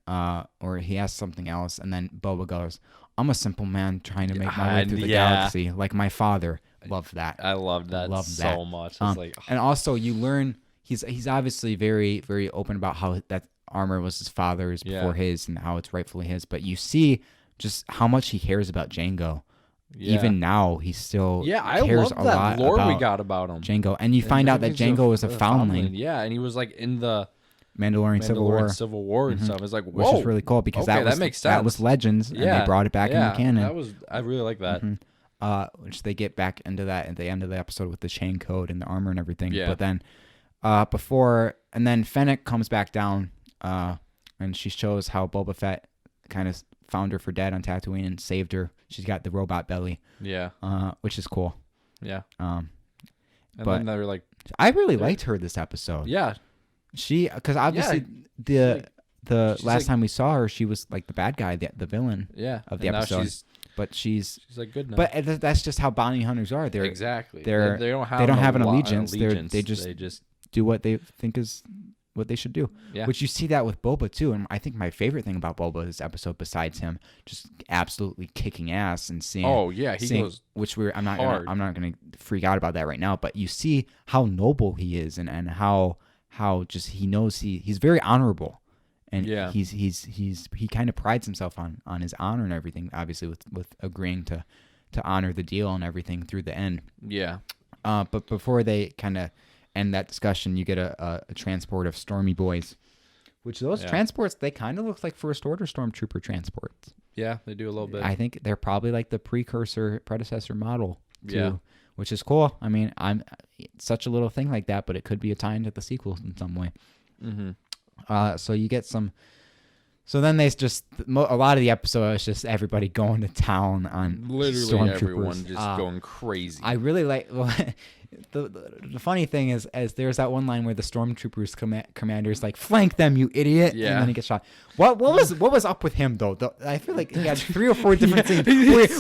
or he asks something else, and then Boba goes, "I'm a simple man trying to make my way through the galaxy, like my father." Love that. I loved that so much. It's like, And also, you learn he's obviously very, very open about how that armor was his father's before his, and how it's rightfully his. But you see just how much he cares about Django. yeah. Even now, he still I cares love a that lot lore about we got about him. Django. And you find out that Django was a foundling. Yeah, and he was like in the Mandalorian Civil War. and stuff. It's like, which whoa, is really cool because okay, that makes that was sense. Legends, and they brought it back into canon. I really like that. Which they get back into that at the end of the episode with the chain code and the armor and everything. Yeah. But then then Fennec comes back down, and she shows how Boba Fett kind of found her for dead on Tatooine and saved her. She's got the robot belly. Yeah. Which is cool. Yeah. And but then they're like, I really liked her this episode. yeah. Because obviously the last time we saw her, she was like the bad guy, the villain. Yeah. Of the and now episode. But she's like good now. But that's just how bounty hunters are. They're exactly. they don't have an allegiance. allegiance. They just do what they think is what they should do. Yeah. Which you see that with Boba too. And I think my favorite thing about Boba this episode, besides him just absolutely kicking ass and seeing, goes which I'm not hard. gonna freak out about that right now. But you see how noble he is and how just he knows he's very honorable. And he kind of prides himself on his honor and everything, obviously with agreeing to honor the deal and everything through the end. Yeah. But before they kind of end that discussion, you get a transport of Stormy Boys, which those transports, they kind of look like First Order Stormtrooper transports. Yeah, they do a little bit. I think they're probably like the predecessor model too, which is cool. I mean, such a little thing like that, but it could be a tie into the sequel in some way. Mm-hmm. So you get some So then they just a lot of the episode is just everybody going to town on Literally stormtroopers. everyone just going crazy. I really like. Well, the funny thing is, there's that one line where the stormtroopers commander is like, "Flank them, you idiot!" Yeah. And then he gets shot. What was up with him though? I feel like he had 3 or 4 different scenes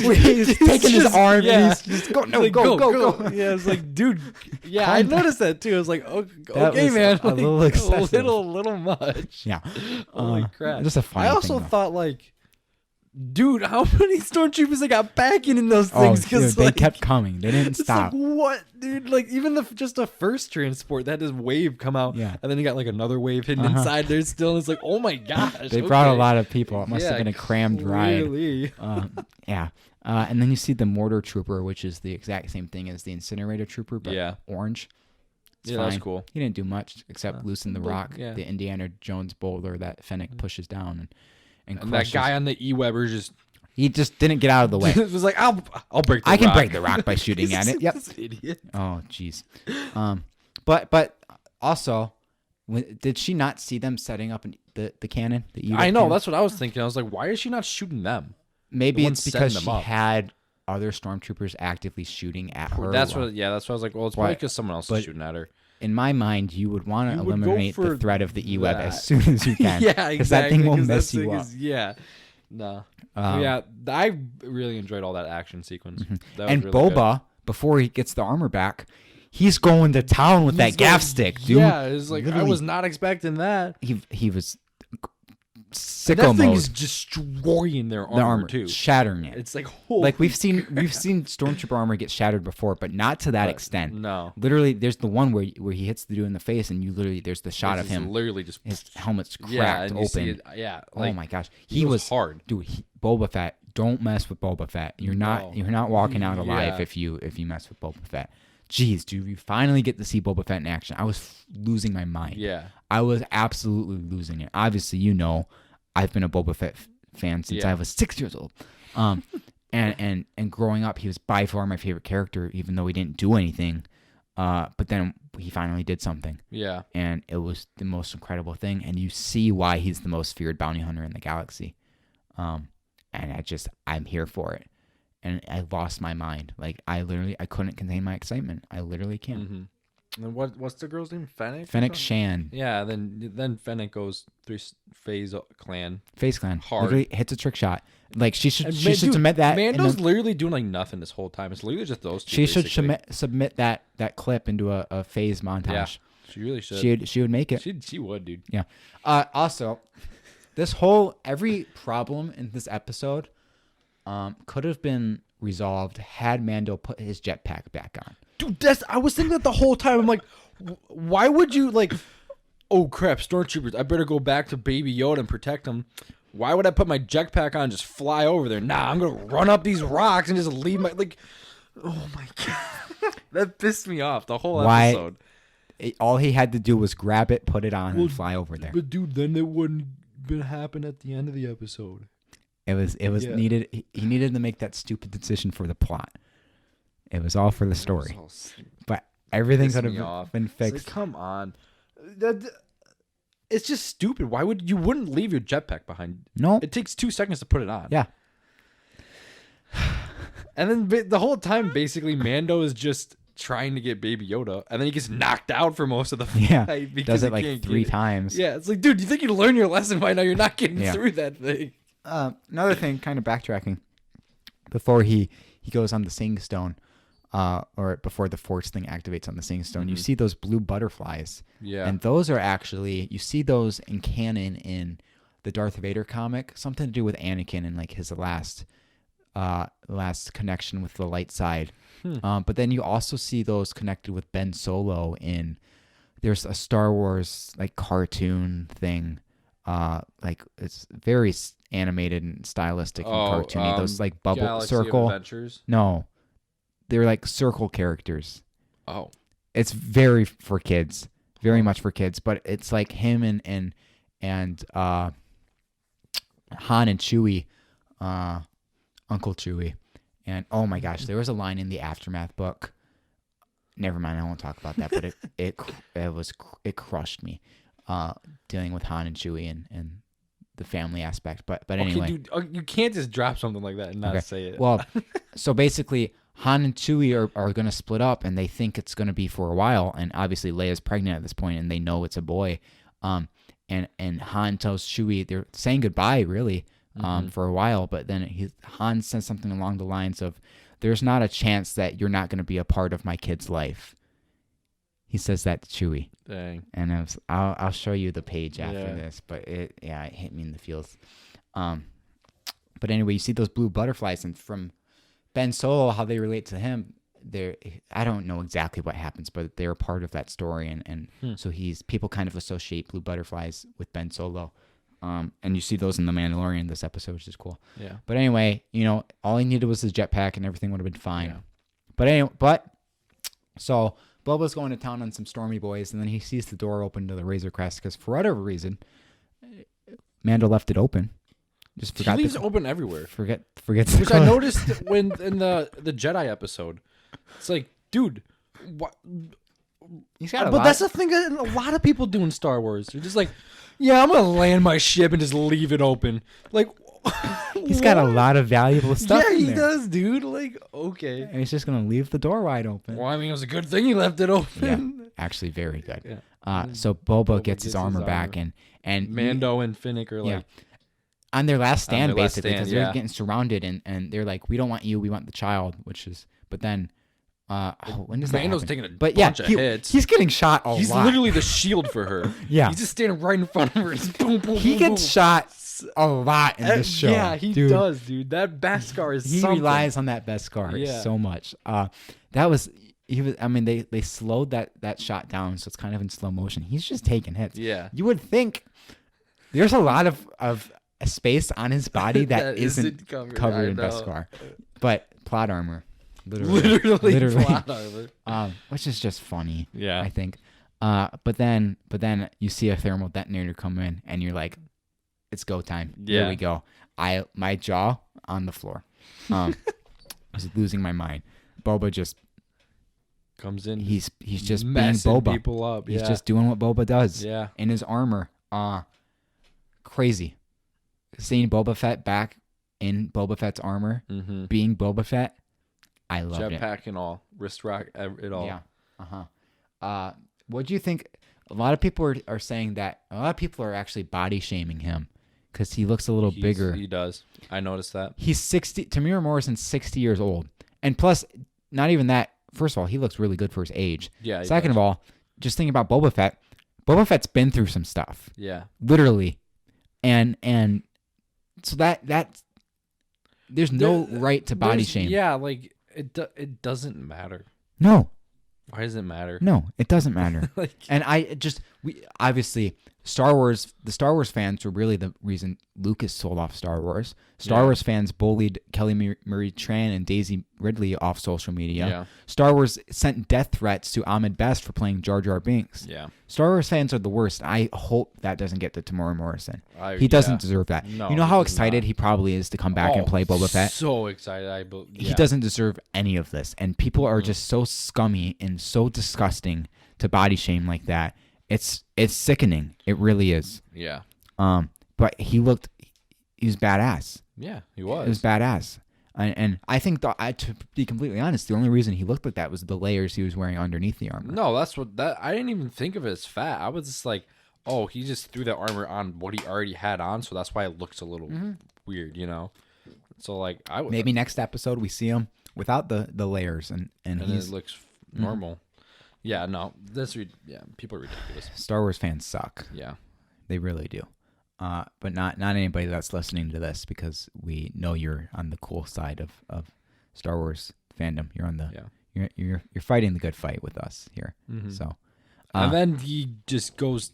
where he's taking his arm and he's just go go. Yeah, it's like, dude. Yeah, Calm I down. noticed that too. I was like, okay, That was man, a little excessive. a little much. Yeah. Holy crap! Just a funny I also thing, though. thought like, dude, how many stormtroopers they got packing in those things? Dude, they kept coming. They didn't it's stop. like, what, dude? Like even just the first transport, that this wave come out, Yeah. and then you got like another wave hidden inside there still. And it's like, oh my gosh, They brought a okay. lot of people. It must have been a crammed clearly. ride. Yeah. And then you see the Mortar Trooper, which is the exact same thing as the Incinerator Trooper, but orange. It's Yeah, fine. that's cool. He didn't do much except loosen the rock, yeah. the Indiana Jones boulder that Fennec pushes down and And that crushes. guy on the E-Weber just He just didn't get out of the way. was like, I'll break the I can rock. break the rock by shooting at it. Yep. This idiot. Oh, jeez. But also, did she not see them setting up the cannon? The E-Weber I know. cannon? That's what I was thinking. I was like, why is she not shooting them? Maybe the it's one because setting she them up. had other stormtroopers actively shooting at her. That's what. Yeah, that's what I was like. Well, it's probably because someone else But is shooting at her. in my mind, you would want to You would go eliminate for the threat of the E-Web that. as soon as you can. Yeah, exactly. Because that thing will 'cause that mess you thing up. yeah. No. Yeah, I really enjoyed all that action sequence. That was And really good. Boba, before he gets the armor back, he's going to town with that gaff stick, dude. Yeah, it's like I Literally. was not expecting that. He was And sicko that thing mode. is destroying their The armor too. shattering it. It's like holy Like we've seen stormtrooper armor get shattered before, but not to that extent. No. Literally, there's the one where he hits the dude in the face, and there's the shot of It's him. literally just His helmet's cracked yeah, and you see open. it, yeah. Oh Like, my gosh, he was hard. dude. Boba Fett. Don't mess with Boba Fett. You're not walking out alive Yeah. if you mess with Boba Fett. Jeez, dude, you finally get to see Boba Fett in action. I was losing my mind. Yeah. I was absolutely losing it. Obviously, I've been a Boba Fett fan since Yeah. I was 6 years old. And growing up, he was by far my favorite character, even though he didn't do anything. But then he finally did something. Yeah. And it was the most incredible thing. And you see why he's the most feared bounty hunter in the galaxy. And I'm here for it. And I lost my mind. Like, I couldn't contain my excitement. I literally can't. Mm-hmm. And what's the girl's name? Fennec? Fennec Shan. Yeah, then Fennec goes through Phase Clan. Face Clan. Hard. Literally hits a trick shot. Like, she should Dude, submit that. and Mando's then- literally doing like nothing this whole time. It's literally just those two. She should basically. submit that clip into a phase montage. Yeah, she really should. She would make it. She would, dude. Yeah. Also, every problem in this episode could have been resolved had Mando put his jetpack back on. Dude, I was thinking that the whole time. I'm like, why would you like? Oh crap, stormtroopers! I better go back to Baby Yoda and protect him. Why would I put my jetpack on and just fly over there? Nah, I'm gonna run up these rocks and just leave my like. Oh my god, that pissed me off the whole episode. All he had to do was grab it, put it on, and fly over there. But dude, then it wouldn't happen at the end of the episode. It was needed. He needed to make that stupid decision for the plot. It was all for the story. But everything could have been fixed. Like, come on. It's just stupid. Why would you wouldn't leave your jetpack behind? No. It takes 2 seconds to put it on. Yeah. And then the whole time, basically, Mando is just trying to get Baby Yoda, and then he gets knocked out for most of the fight. Yeah. Because Does it he like can't 3 get it. times. Yeah, it's like, dude, you think you learn your lesson by now? You're not getting Yeah. through that thing. Another thing, kind of backtracking, before he goes on the Sing Stone, or before the Force thing activates on the Sing Stone, you see those blue butterflies. Yeah. And those are actually, you see those in canon in the Darth Vader comic, something to do with Anakin and like his last connection with the light side. But then you also see those connected with Ben Solo there's a Star Wars like cartoon thing. Like it's very animated and stylistic and cartoony. Those like bubble Galaxy of circle. Adventures. No, they're like circle characters. Oh. It's very for kids, very much for kids. But it's like him and Han and Chewie, Uncle Chewie, and oh my gosh, there was a line in the Aftermath book. Never mind, I won't talk about that. But it crushed me, dealing with Han and Chewie and the family aspect. But Okay, anyway. dude, you can't just drop something like that and not say it. Well, so basically, Han and Chewie are going to split up, and they think it's going to be for a while. And obviously, Leia's pregnant at this point, and they know it's a boy. And Han tells Chewie they're saying goodbye, really, for a while. But then Han says something along the lines of, "There's not a chance that you're not going to be a part of my kid's life." He says that to Chewie. Dang. And I'll show you the page after this, but it hit me in the feels. But anyway, you see those blue butterflies, and from Ben Solo, how they relate to him, I don't know exactly what happens, but they're part of that story, and so people kind of associate blue butterflies with Ben Solo. And you see those in The Mandalorian this episode, which is cool. Yeah. But anyway, all he needed was his jetpack, and everything would have been fine. Yeah. So Boba's going to town on some Stormy boys, and then he sees the door open to the Razor Crest because for whatever reason, Mando left it open. Just forgot. He leaves it open everywhere. Forgets. Which I noticed when in the Jedi episode. It's like, dude, what? But that's the thing that a lot of people do in Star Wars. They're just like, yeah, I'm gonna land my ship and just leave it open. Like, he's got a lot of valuable stuff. Yeah, he does, dude. Like, okay, and he's just gonna leave the door wide open. Well, I mean, it was a good thing he left it open. Yeah, actually, very good. Yeah. So Boba gets his armor back, and Mando and Finnick are like on their last stand, basically, because they're getting surrounded, and they're like, we don't want you, we want the child, but then. When does Mando's that happen? taking a bunch of hits. He's getting shot a lot. He's literally the shield for her. Yeah. He's just standing right in front of her. Boom, boom, he boom, gets shot a lot in this show. Yeah, he does, dude. That Beskar is He something. relies on that Beskar so much. They slowed that shot down, so it's kind of in slow motion. He's just taking hits. Yeah. You would think there's a lot of space on his body that isn't covered in Beskar. But plot armor. Literally plot armor. Which is just funny. Yeah, I think. But then you see a thermal detonator come in, and you're like, "It's go time." Yeah. Here we go. My jaw on the floor. I was losing my mind. Boba just comes in. He's just being Boba. People up. He's just doing what Boba does. Yeah. In his armor. Crazy. Seeing Boba Fett back in Boba Fett's armor, being Boba Fett. I love it. Jetpack and all, wrist rock, it all. Yeah. What do you think? A lot of people are saying that a lot of people are actually body shaming him because he looks a little bigger. He does. I noticed that. He's 60. Tamir Morrison's 60 years old, and plus, not even that. First of all, he looks really good for his age. Yeah. Second of all, just thinking about Boba Fett. Boba Fett's been through some stuff. Yeah. Literally, and so that there's no right to body shame. Yeah, like. It doesn't matter. No. Why does it matter? No, it doesn't matter. And we obviously the Star Wars fans were really the reason Lucas sold off Star Wars. Star Wars fans bullied Kelly Marie Tran and Daisy Ridley off social media. Yeah. Star Wars sent death threats to Ahmed Best for playing Jar Jar Binks. Yeah. Star Wars fans are the worst. I hope that doesn't get to Tamora Morrison. He doesn't deserve that. No, you know how excited he probably is to come back and play Boba Fett? So excited. He doesn't deserve any of this. And people are just so scummy and so disgusting to body shame like that. It's sickening. It really is. Yeah. But he was badass. Yeah, he was. It was badass. And I think, to be completely honest, the only reason he looked like that was the layers he was wearing underneath the armor. No, I didn't even think of it as fat. I was just like, oh, he just threw that armor on what he already had on, so that's why it looks a little weird, So like, maybe next episode we see him without the layers and it looks normal. Yeah, no, people are ridiculous. Star Wars fans suck. Yeah, they really do. But not anybody that's listening to this, because we know you're on the cool side of Star Wars fandom. You're on the you're fighting the good fight with us here. So, and then he just goes,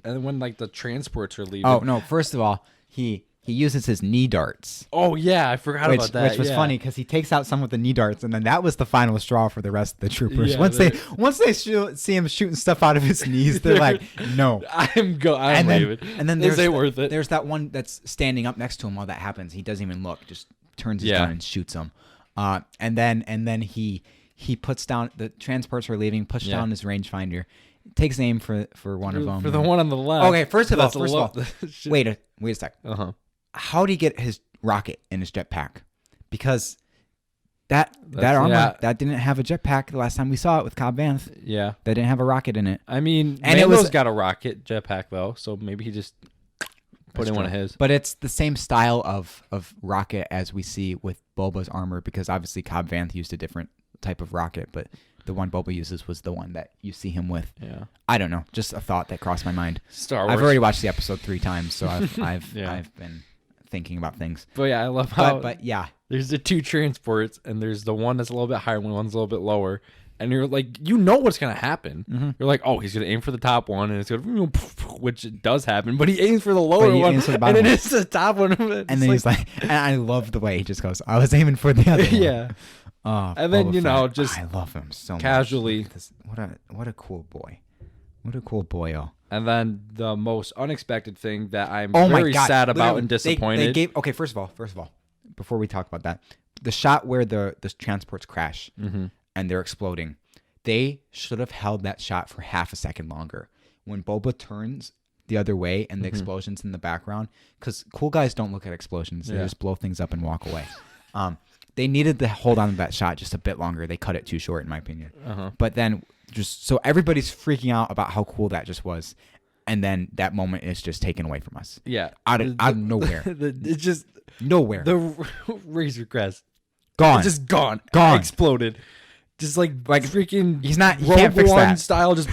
and when like the transports are leaving. Oh no! First of all, he uses his knee darts. Oh yeah, I forgot about that. Which was funny because he takes out some with the knee darts, and then that was the final straw for the rest of the troopers. Yeah, once they see him shooting stuff out of his knees, they're like, "No, I'm leaving." And then worth it. There's that one that's standing up next to him while that happens. He doesn't even look; just turns his gun and shoots him. And then he puts down the transports are leaving, puts down his rangefinder, takes aim for one of them. For the one on the left. Okay, first of all, Shit. wait a sec. Uh-huh. How did he get his rocket in his jetpack? Because that armor that didn't have a jetpack the last time we saw it with Cobb Vanth. Yeah. That didn't have a rocket in it. I mean, and Mando's got a rocket jetpack though, so maybe he just put in one of his. But it's the same style of rocket as we see with Boba's armor, because obviously Cobb Vanth used a different type of rocket, but the one Boba uses was the one that you see him with. Yeah. I don't know, just a thought that crossed my mind. Star Wars. I've already watched the episode 3 times, so I've Yeah. I've been thinking about things. But yeah, I love how But yeah, there's the 2 transports, and there's the one that's a little bit higher, and one's a little bit lower. And you're like, you know what's gonna happen. Mm-hmm. You're like, oh, he's gonna aim for the top one, and it's gonna, which does happen. But he aims for the lower one, and it is the top one. And then he's like, and I love the way he just goes, I was aiming for the other one. Yeah. And then Boba Fett, just I love him so casually. much. What a cool boy. What a cool boyo. And then the most unexpected thing that I'm Oh very my God. sad about Literally, and disappointed. They gave, okay, first of all, before we talk about that, the shot where the transports crash and they're exploding, they should have held that shot for half a second longer. When Boba turns the other way and the explosions in the background, because cool guys don't look at explosions. They just blow things up and walk away. They needed to hold on to that shot just a bit longer. They cut it too short, in my opinion. But then just so everybody's freaking out about how cool that just was. And then that moment is just taken away from us. Yeah. Out of nowhere. It's just nowhere. the Razor Crest. Gone. It's just gone. Gone. Exploded. Just like freaking he can't fix One that. style. Just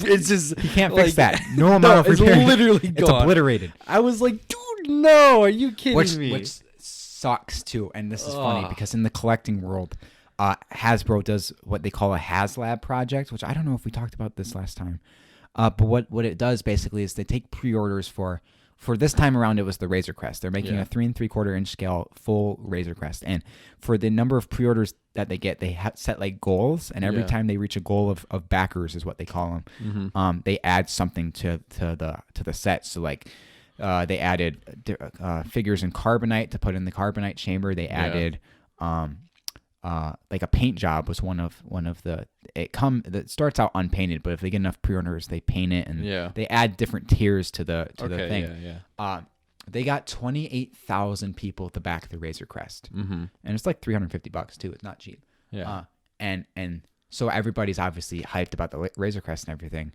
it's just He can't fix that. No amount of it's repair. literally It's gone. obliterated. I was like, dude, no, are you kidding me? Which sucks too. And this is funny because in the collecting world, Hasbro does what they call a HasLab project, which I don't know if we talked about this last time. But what it does basically is they take pre-orders for this time around. It was the Razor Crest. They're making a 3 3/4 inch scale full Razor Crest, and for the number of pre-orders that they get, they set like goals, and every time they reach a goal of backers is what they call them. They add something to the set. So like they added figures in carbonite to put in the carbonite chamber. They added like a paint job was one of the that starts out unpainted, but if they get enough pre-orders, they paint it, and they add different tiers to the thing. They got 28,000 people to back the Razor Crest, and it's like $350 too. It's not cheap. And so everybody's obviously hyped about the Razor Crest and everything,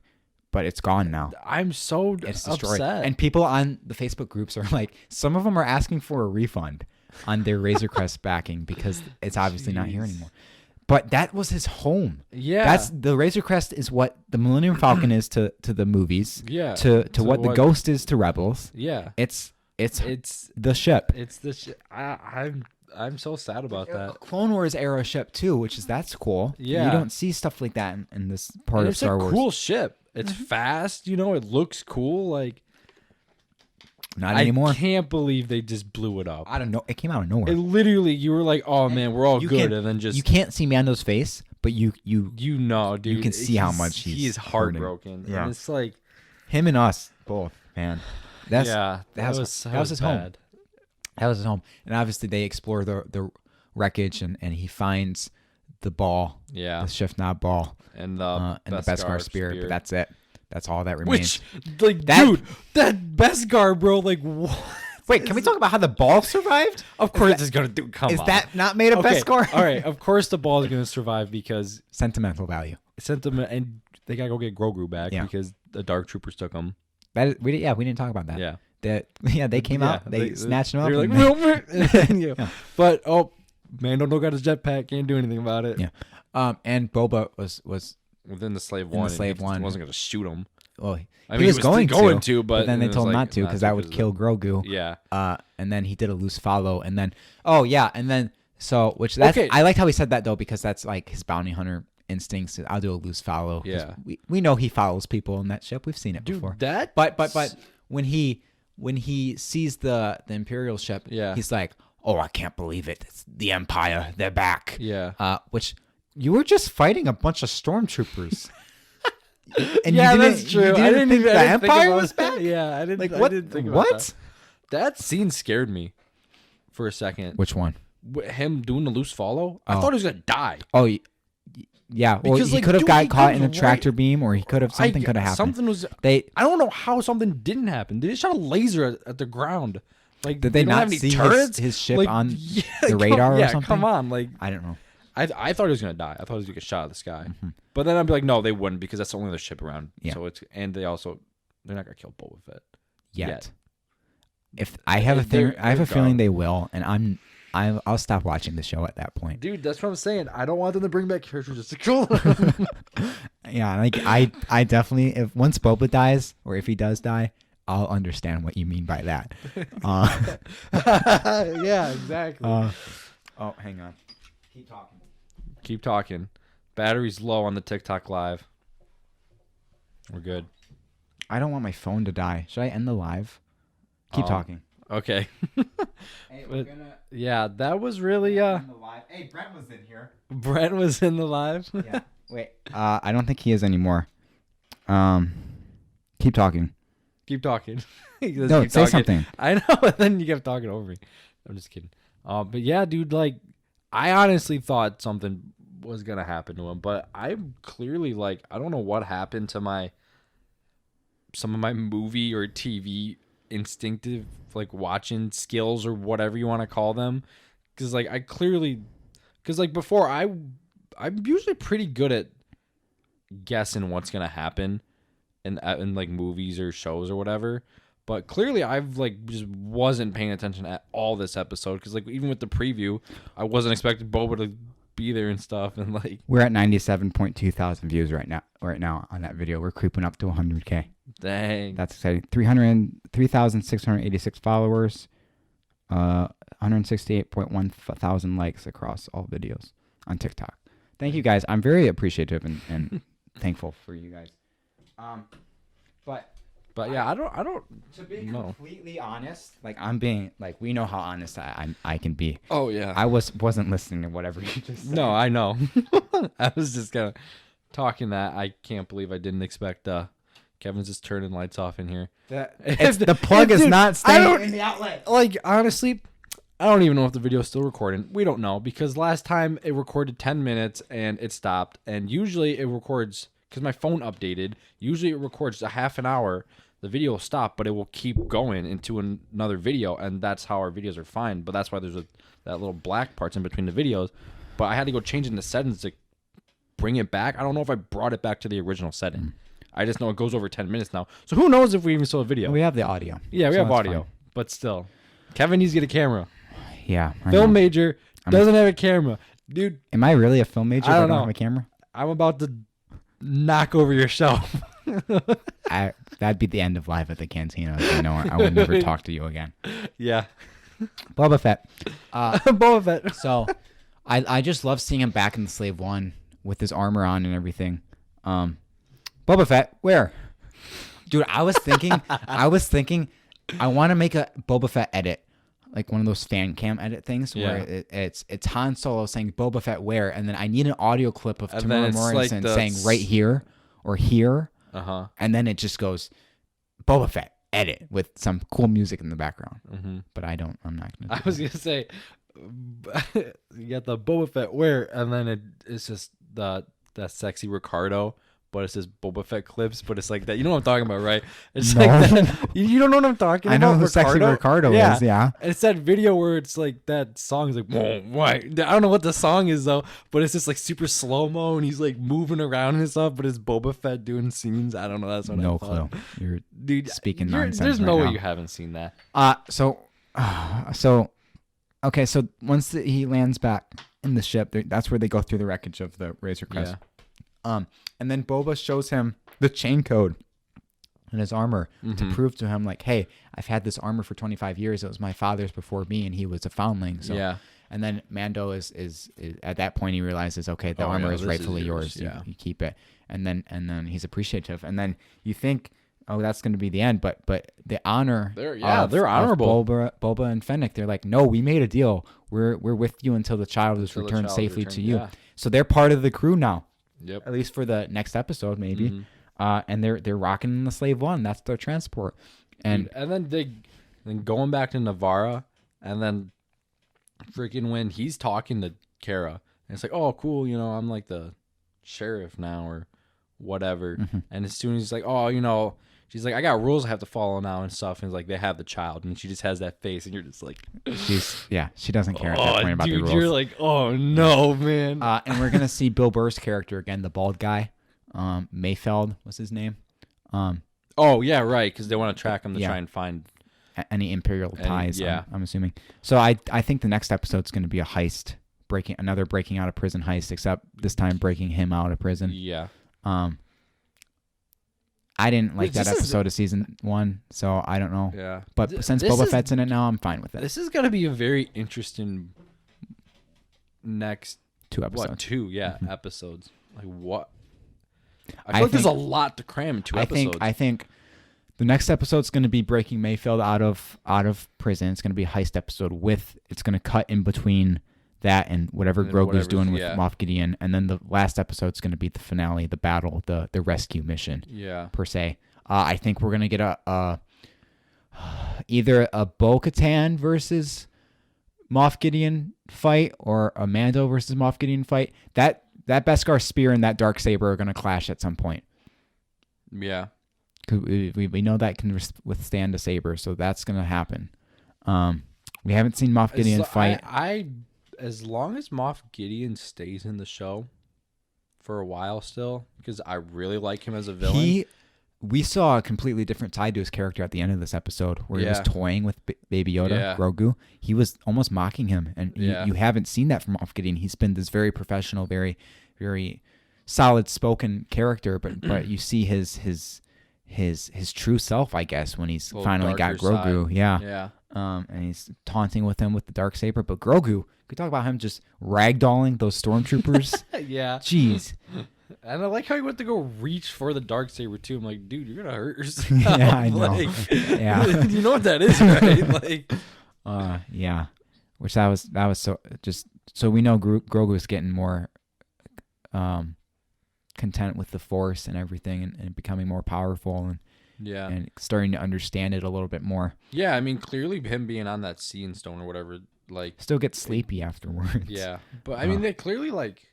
but it's gone now. I'm so It's destroyed. upset. And people on the Facebook groups are like, some of them are asking for a refund on their Razor Crest backing because it's obviously not here anymore. But that was his home. Yeah. That's the Razor Crest is what the Millennium Falcon is to the movies. Yeah. To what the Ghost is to Rebels. Yeah. It's the ship. It's the ship. I'm so sad about that. Clone Wars era ship too, that's cool. Yeah. You don't see stuff like that in this part of Star Wars. It's a cool ship. It's fast, it looks cool. Like, not anymore. I can't believe they just blew it up. I don't know. It came out of nowhere. It literally, you were like, "Oh man, we're all good," and then just you can't see Mando's face, but you know, dude, you can see how much he's heartbroken. Yeah, and it's like him and us both, man. That was his home. That was his home, and obviously they explore the wreckage, and he finds the ball, the shift knob ball, and the Beskar spear. But that's it. That's all that remains. Which, like, dude, that Beskar, bro, like, what? Wait, can we talk about how the ball survived? Of course it's going to come Is that not made of Beskar? All right, of course the ball is going to survive because... Sentimental value. And they got to go get Grogu back because the Dark Troopers took him. We didn't talk about that. Yeah. They came out. They snatched him up. They were like, But, Mando don't got his jetpack. Can't do anything about it. Yeah. And Boba was within the Slave One. He wasn't going to shoot him. Well, he was going to, but then they told him not to because that would kill Grogu. Yeah. And then he did a loose follow, and then I liked how he said that though, because that's like his bounty hunter instincts. I'll do a loose follow. Yeah. We know he follows people in that ship. We've seen it before. But when he sees the Imperial ship, he's like, oh, I can't believe it. It's the Empire. They're back. Yeah. Which you were just fighting a bunch of stormtroopers. And that's true. I didn't think even the Empire was that. back. Yeah, I didn't. Like I what? didn't think about What? That scene scared me for a second. Which one? Him doing the loose follow. I thought he was gonna die. Oh, Yeah, well, Because, he like, could have dude, got he caught in a comes tractor beam, or he could have something could have happened. Something was. I don't know how something didn't happen. They shot a laser at the ground. Like, Did they don't not have any see turrets? his ship Like, on yeah, the radar or yeah, something? come on, like I don't know. I thought he was gonna die. I thought he was gonna get shot out of the sky. But then I'd be like, no, they wouldn't because that's the only other ship around. Yeah. So they're not gonna kill Boba Fett Yet. If I have a They're feeling gone. they will, and I'll stop watching the show at that point. Dude, that's what I'm saying. I don't want them to bring back characters just to kill them. Yeah, like I definitely, if once Boba dies, or if he does die, I'll understand what you mean by that. Yeah, exactly. Oh, hang on. Keep talking. Battery's low on the TikTok live. We're good. I don't want my phone to die. Should I end the live? Keep talking. Okay. Hey, we're Yeah, that was really the live. Hey, Brent was in here. Brent was in the live. Yeah. Wait. I don't think he is anymore. Keep talking. Keep talking. No, say something. I know, and then you kept talking over me. I'm just kidding. But yeah, dude, like, I honestly thought something was gonna happen to him, but I'm clearly like, I don't know what happened to some of my movie or TV instinctive like watching skills or whatever you want to call them, because like before I'm usually pretty good at guessing what's gonna happen in like movies or shows or whatever. But clearly, I've like just wasn't paying attention at all this episode because like even with the preview, I wasn't expecting Boba to be there and stuff. And like We're at 97.2 thousand views right now on that video. We're creeping up to 100K. Dang, That's exciting. 3,686 followers. 168.1 thousand likes across all videos on TikTok. Thank you guys. I'm very appreciative and thankful for you guys. but yeah, I don't. To be No. completely honest, like I'm being like we know how honest I can be. Oh yeah, I wasn't listening to whatever you just said. no, I know. I was just kind of talking that. I can't believe I didn't expect. Kevin's just turning lights off in here. The plug is Dude, not I staying don't- in the outlet. Like, honestly, I don't even know if the video is still recording. We don't know because last time it recorded 10 minutes and it stopped. And usually it records, because my phone updated, usually it records a half an hour. The video will stop, but it will keep going into another video. And that's how our videos are fine. But that's why there's that little black parts in between the videos. But I had to go change in the settings to bring it back. I don't know if I brought it back to the original setting. I just know it goes over 10 minutes now. So who knows if we even saw a video. We have the audio. Yeah, we so have that's audio. fine. But still. Kevin needs to get a camera. Yeah. I Film know. major doesn't have a camera. Dude, Am I really a film major if I I don't don't know. have a camera? I'm about to knock over your shelf. That'd be the end of Live at the Cantina. You know, I would never talk to you again. Yeah. Boba Fett. Boba Fett. So, I just love seeing him back in the Slave One with his armor on and everything. Boba Fett, where? Dude, I was thinking, I want to make a Boba Fett edit, like one of those fan cam edit things where it's Han Solo saying Boba Fett where, and then I need an audio clip of And then Tamara it's Morrison like saying right here or here, And then it just goes Boba Fett edit with some cool music in the background. Mm-hmm. But I'm not gonna. I was going to say, you got the Boba Fett where, and then it's just that sexy Ricardo. But it says Boba Fett clips, but it's like that. You know what I'm talking about, right? It's No. like that. You don't know what I'm talking I about? know who Sexy Ricardo is, yeah. And it's that video where it's like that song's like, whoa, right. I don't know what the song is though, but it's just like super slow mo and he's like moving around and stuff. But it's Boba Fett doing scenes. I don't know. That's what I No thought. clue. You're Dude, speaking nonsense. There's no right way now. you haven't seen that. Okay, so once he lands back in the ship, that's where they go through the wreckage of the Razor Crest. Yeah. And then Boba shows him the chain code in his armor Mm-hmm. to prove to him, like, hey, I've had this armor for 25 years. It was my father's before me, and he was a foundling. So, Yeah. And then Mando is at that point he realizes, okay, the Oh, armor yeah, is this rightfully is yours. yours, yeah. You keep it. And then he's appreciative. And then you think, oh, that's going to be the end. But the honor, They're of honorable. Boba and Fennec, they're like, no, we made a deal. We're with you until the child is Until the returned child safely returned, to you. yeah. So they're part of the crew now, Yep. at least for the next episode, maybe. Mhm. And they're rocking in the Slave One. That's their transport. And And then going back to Navarra, and then freaking when he's talking to Kara, and it's like, oh, cool, I'm like the sheriff now or whatever. Mhm. And as soon as he's like, oh, she's like, I got rules I have to follow now and stuff. And it's like they have the child, and she just has that face, and you're just like, she doesn't care at that point about dude, the rules. you're like, oh no, man. And we're gonna see Bill Burr's character again, the bald guy, Mayfeld was his name. Oh yeah, right, because they want to track him to Yeah. try and find. Any imperial ties, yeah. I'm assuming. So I think the next episode's going to be a heist, another breaking out of prison heist, except this time breaking him out of prison. Yeah. I didn't like that episode of season 1, so I don't know. Yeah. But since Boba Fett's in it now, I'm fine with it. This is gonna be a very interesting next 2 episodes. What, 2? Yeah, Mm-hmm. episodes. Like what? I feel like there's a lot to cram in 2 episodes. I think the next episode's going to be breaking Mayfield out of prison. It's going to be a heist episode it's going to cut in between that and whatever Grogu's doing with Moff Gideon, and then the last episode's going to be the finale, the battle, the rescue mission. Yeah. Per se. I think we're going to get either a Bo-Katan versus Moff Gideon fight or a Mando versus Moff Gideon fight. That Beskar spear and that Darksaber are going to clash at some point. Yeah. We know that can withstand a saber, so that's going to happen. We haven't seen Moff Gideon fight. As long as Moff Gideon stays in the show for a while still, because I really like him as a villain. We saw a completely different side to his character at the end of this episode where he was toying with Baby Yoda, Grogu. He was almost mocking him, and you haven't seen that from Moff Gideon. He's been this very professional, very, very solid spoken character, but you see his true self, I guess, when he's finally got Grogu. Side. Yeah. And he's taunting with him with the Darksaber. But Grogu, could talk about him just ragdolling those stormtroopers. Yeah. Jeez. And I like how he went to go reach for the Darksaber too. I'm like, dude, you're gonna hurt yourself. Yeah, I know. Yeah. You know what that is, right? Like, yeah. Which that was so we know Grogu is getting more content with the Force and everything, and becoming more powerful and starting to understand it a little bit more. Yeah, I mean, clearly him being on that Seeing Stone or whatever, like, still gets sleepy afterwards. Yeah, but I mean, they clearly like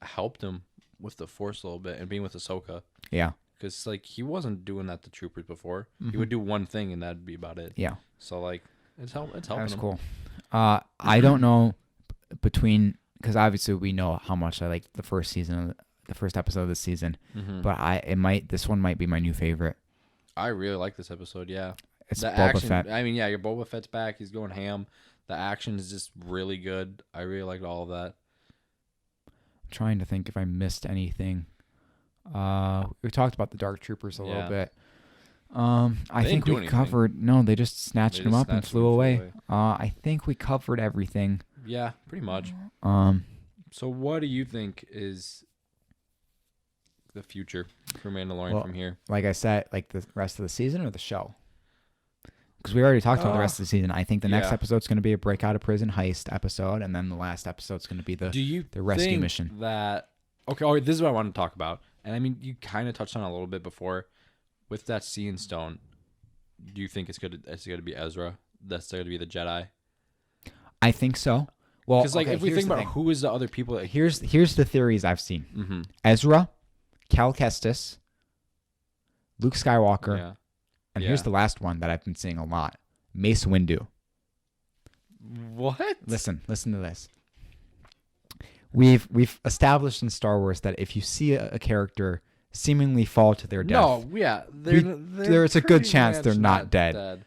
helped him with the Force a little bit and being with Ahsoka. Yeah, because like he wasn't doing that to troopers before. He would do one thing and that'd be about it. Yeah. So like it's helping. That's him. cool. I don't know because obviously we know how much I like the first episode of this season, but this one might be my new favorite. I really like this episode. Yeah, it's the Boba action, Fett. I mean, yeah, your Boba Fett's back. He's going ham. The action is just really good. I really liked all of that. I'm trying to think if I missed anything. We talked about the Dark Troopers a little bit. I think we covered. No, they just snatched him up and flew away. I think we covered everything. Yeah, pretty much. So what do you think is the future for Mandalorian from here? Like I said, like the rest of the season or the show? Because we already talked about the rest of the season. I think the next episode's going to be a break out of prison heist episode, and then the last episode's going to be the rescue mission. This is what I want to talk about. And I mean, you kind of touched on it a little bit before. With that Seeing Stone, do you think it's going to be Ezra? That's going to be the Jedi? I think so. Well, because if we think about who is the other people, here's the theories I've seen: Ezra, Cal Kestis, Luke Skywalker, and here's the last one that I've been seeing a lot: Mace Windu. What? Listen to this. We've established in Star Wars that if you see a character seemingly fall to their death, there's a good chance they're not dead.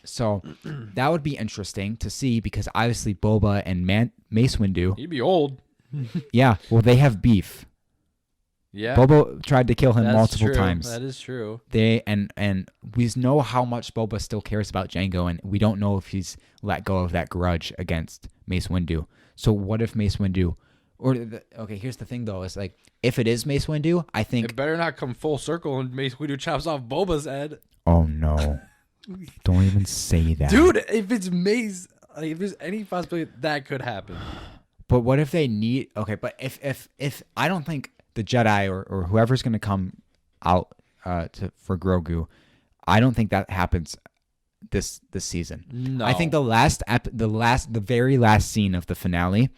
So that would be interesting to see, because obviously Boba and Mace Windu, he'd be old. Yeah, well, they have beef. Yeah, Boba tried to kill him multiple times. That is true. And we know how much Boba still cares about Jango, and we don't know if he's let go of that grudge against Mace Windu. So what if Mace Windu? Here's the thing though: is like if it is Mace Windu, I think it better not come full circle and Mace Windu chops off Boba's head. Oh no! Don't even say that, dude. If it's Mace, if there's any possibility that could happen. But what if they need? Okay, but if I don't think the Jedi or whoever's going to come out for Grogu, I don't think that happens this season. No, I think the very last scene of the finale,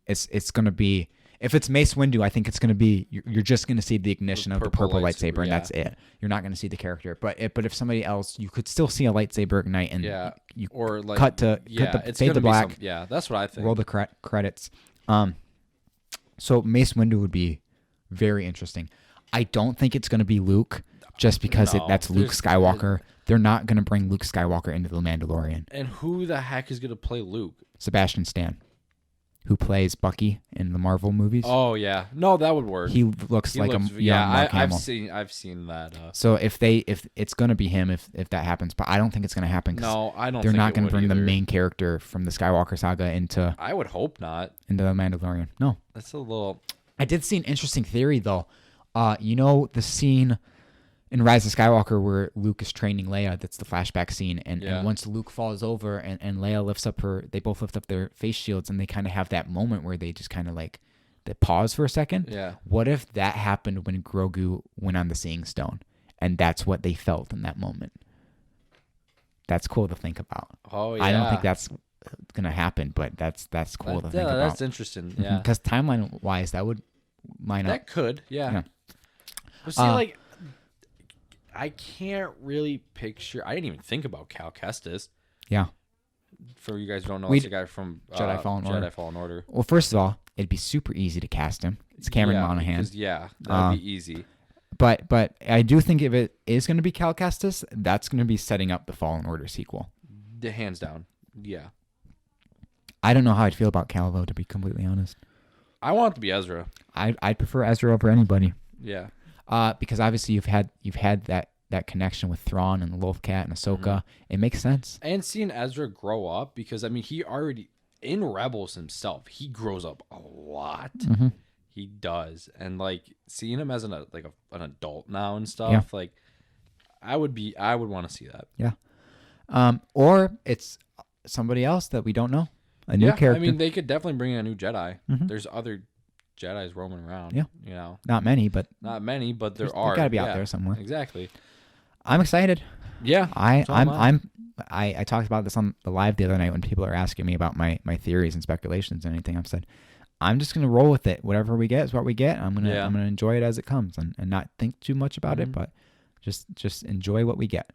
it's going to be. If it's Mace Windu, I think it's going to be you're just going to see the ignition of the purple lightsaber, and that's it. You're not going to see the character. But if somebody else, you could still see a lightsaber ignite, and you or like cut to fade to black. That's what I think. Roll the credits. So Mace Windu would be very interesting. I don't think it's going to be Luke, just because that's Luke Skywalker. They're not going to bring Luke Skywalker into The Mandalorian. And who the heck is going to play Luke? Sebastian Stan, who plays Bucky in the Marvel movies. Oh yeah, no, that would work. He looks like a young Mark Hamill. I've seen that. So if it's going to be him, if that happens, but I don't think it's going to happen. No, I don't. They're not going to bring the main character from the Skywalker saga into. I would hope not. Into The Mandalorian. No, that's a little. I did see an interesting theory though. You know the scene in Rise of Skywalker where Luke is training Leia, that's the flashback scene, and once Luke falls over and Leia lifts up they both lift up their face shields, and they kind of have that moment where they just kind of like they pause for a second. Yeah. What if that happened when Grogu went on the Seeing Stone, and that's what they felt in that moment? That's cool to think about. Oh yeah. I don't think that's gonna happen, but that's cool to think about. That's interesting. Yeah. Because timeline wise, that would line up. That could. Yeah. But see, I can't really picture. I didn't even think about Cal Kestis. Yeah. For you guys who don't know, it's a guy from Jedi Fallen Order. Well, first of all, it'd be super easy to cast him. It's Cameron Monaghan. That'd be easy. But I do think if it is going to be Cal Kestis, that's going to be setting up the Fallen Order sequel. Hands down. Yeah. I don't know how I'd feel about Cal, though, to be completely honest. I want it to be Ezra. I'd prefer Ezra over anybody. Yeah. Because obviously you've had that connection with Thrawn and the Wolf Cat and Ahsoka. Mm-hmm. It makes sense. And seeing Ezra grow up, because I mean he already in Rebels himself, he grows up a lot. Mm-hmm. He does, and like seeing him as an adult now and stuff, like I would want to see that. Yeah. Or it's somebody else that we don't know, a new character. I mean, they could definitely bring in a new Jedi. Mm-hmm. There's other Jedis roaming around. Yeah. You know, not many, but there are. They gotta be out there somewhere. Exactly. I'm excited. Yeah. I talked about this on the live the other night when people are asking me about my theories and speculations and anything. I've said I'm just gonna roll with it. Whatever we get is what we get. I'm gonna enjoy it as it comes and not think too much about it, but just enjoy what we get.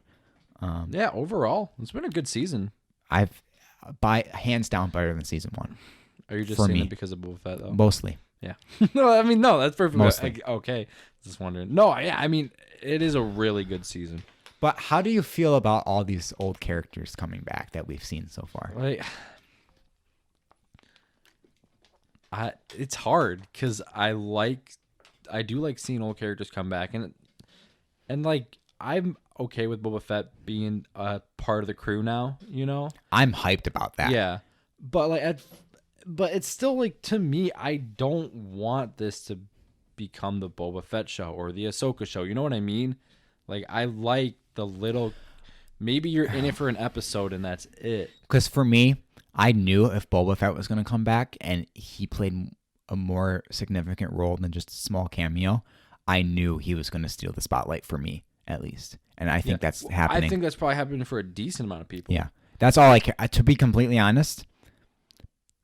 Overall, it's been a good season. By hands down better than season 1. Are you just saying it because of Boba Fett though? Mostly. Yeah. No, that's perfect. Mostly. Okay. Just wondering. No, yeah, I mean, it is a really good season. But how do you feel about all these old characters coming back that we've seen so far? It's hard because I do like seeing old characters come back, and like I'm okay with Boba Fett being a part of the crew now. You know, I'm hyped about that. Yeah, but but it's still like, to me, I don't want this to become the Boba Fett show or the Ahsoka show. You know what I mean? Like, I like the little. Maybe you're in it for an episode and that's it. Because for me, I knew if Boba Fett was going to come back and he played a more significant role than just a small cameo, I knew he was going to steal the spotlight for me, at least. And I think that's happening. I think that's probably happening for a decent amount of people. Yeah. That's all I care. To be completely honest,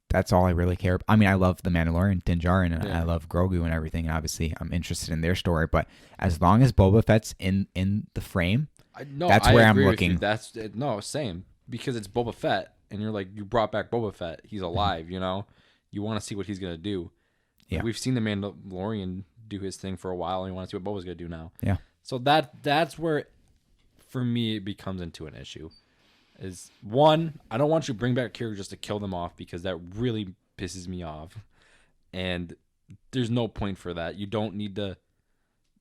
that's all I really care about. I mean, I love The Mandalorian, Din Djarin, and I love Grogu and everything. And obviously, I'm interested in their story. But as long as Boba Fett's in the frame, that's where I'm looking. Same. Because it's Boba Fett, and you're like, you brought back Boba Fett. He's alive, you know? You want to see what he's going to do. Yeah. Like, we've seen The Mandalorian do his thing for a while, and you want to see what Boba's going to do now. Yeah. So that's where, for me, it becomes into an issue. Is one, I don't want you to bring back characters just to kill them off, because that really pisses me off. And there's no point for that. You don't need to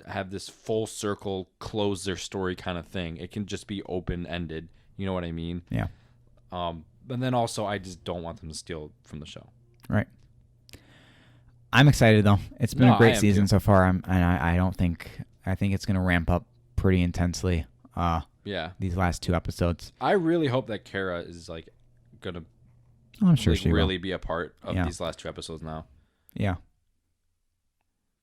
have this full circle, close their story kind of thing. It can just be open-ended. You know what I mean? Yeah. But then also, I just don't want them to steal from the show. Right. I'm excited though. It's been a great season too. So far. I think it's going to ramp up pretty intensely. These last 2 episodes. I really hope that Kara is like gonna. I'm sure she really will be a part of these last 2 episodes now. Yeah.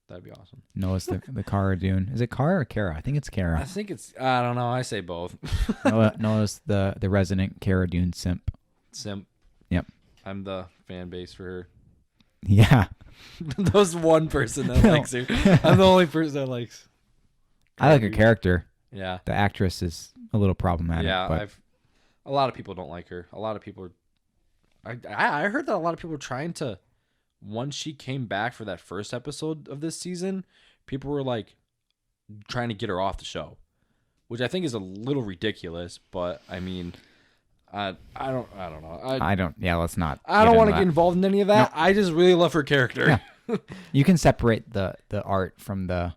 That'd be awesome. Noah's the Cara Dune. Is it Cara or Kara? I think it's Kara. I think it's. I don't know. I say both. Noah's the resident Cara Dune simp. Simp. Yep. I'm the fan base for her. Yeah. There's one person that likes her. I'm the only person that likes. I like her character. Yeah. The actress is a little problematic. Yeah, but a lot of people don't like her. A lot of people I heard that a lot of people were trying to, once she came back for that first episode of this season, people were like trying to get her off the show, which I think is a little ridiculous. But I mean, I don't know. Let's not. I don't want to get involved in any of that. No. I just really love her character. Yeah. You can separate the art from the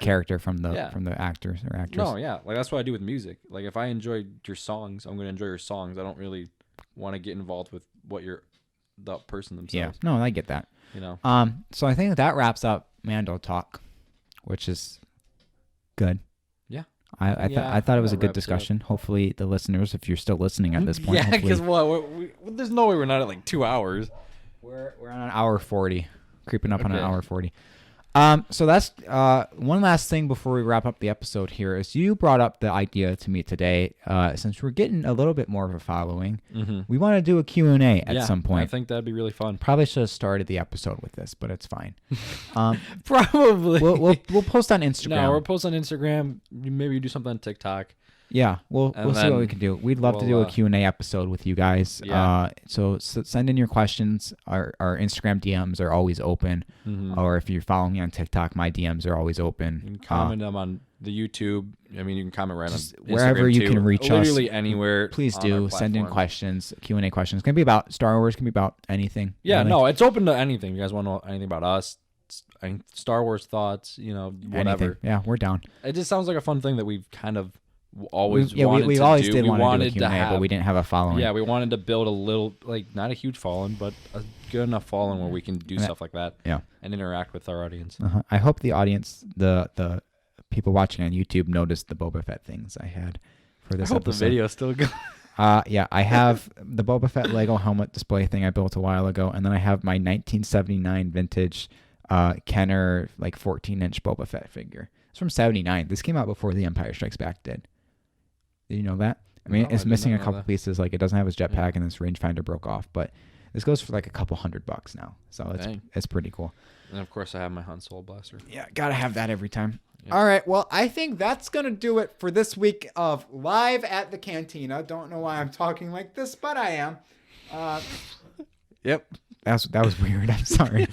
character from the actors or actress. No, yeah, like that's what I do with music. Like if I enjoy your songs, I'm gonna enjoy your songs. I don't really want to get involved with what the person themselves. Yeah, no, I get that. You know. So I think that wraps up Mando talk, which is good. Yeah. I thought it was a good discussion. Hopefully the listeners, if you're still listening at this point, yeah, because there's no way we're not at like 2 hours. We're on an hour 40, creeping up on an hour 40. So that's one last thing before we wrap up the episode here is you brought up the idea to me today. Since we're getting a little bit more of a following, we want to do a Q&A at some point. I think that'd be really fun. Probably should have started the episode with this, but it's fine. Probably. We'll post on Instagram. No, we'll post on Instagram. Maybe do something on TikTok. Yeah, we'll see what we can do. We'd love to do a Q&A episode with you guys. Yeah. So send in your questions. Our Instagram DMs are always open. Or if you're following me on TikTok, my DMs are always open. You can comment them on the YouTube. I mean, you can comment right on Instagram wherever you can reach us. Literally anywhere. Please do send in questions, Q&A questions. It can be about Star Wars. It can be about anything. Yeah, really. No, it's open to anything. You guys want to know anything about us? Star Wars thoughts, whatever. Anything. Yeah, we're down. It just sounds like a fun thing that we've kind of always wanted we to always do. did We want wanted to do a Q&A, but we didn't have a following. Yeah, we wanted to build a little, like, not a huge following, but a good enough following where we can do stuff like that. Yeah, and interact with our audience. I hope the audience, the people watching on YouTube, noticed the Boba Fett things I had for this episode. The video's still good. Yeah, I have the Boba Fett Lego helmet display thing I built a while ago, and then I have my 1979 vintage Kenner, like 14-inch Boba Fett figure. It's from 79. This came out before The Empire Strikes Back did. Did you know that? I mean, it's missing a couple pieces. Like, it doesn't have his jetpack, and this rangefinder broke off. But this goes for like a couple $100 now. So it's pretty cool. And, of course, I have my Han Solo blaster. Yeah, got to have that every time. Yep. All right, well, I think that's going to do it for this week of Live at the Cantina. Don't know why I'm talking like this, but I am. Yep. That was weird. I'm sorry.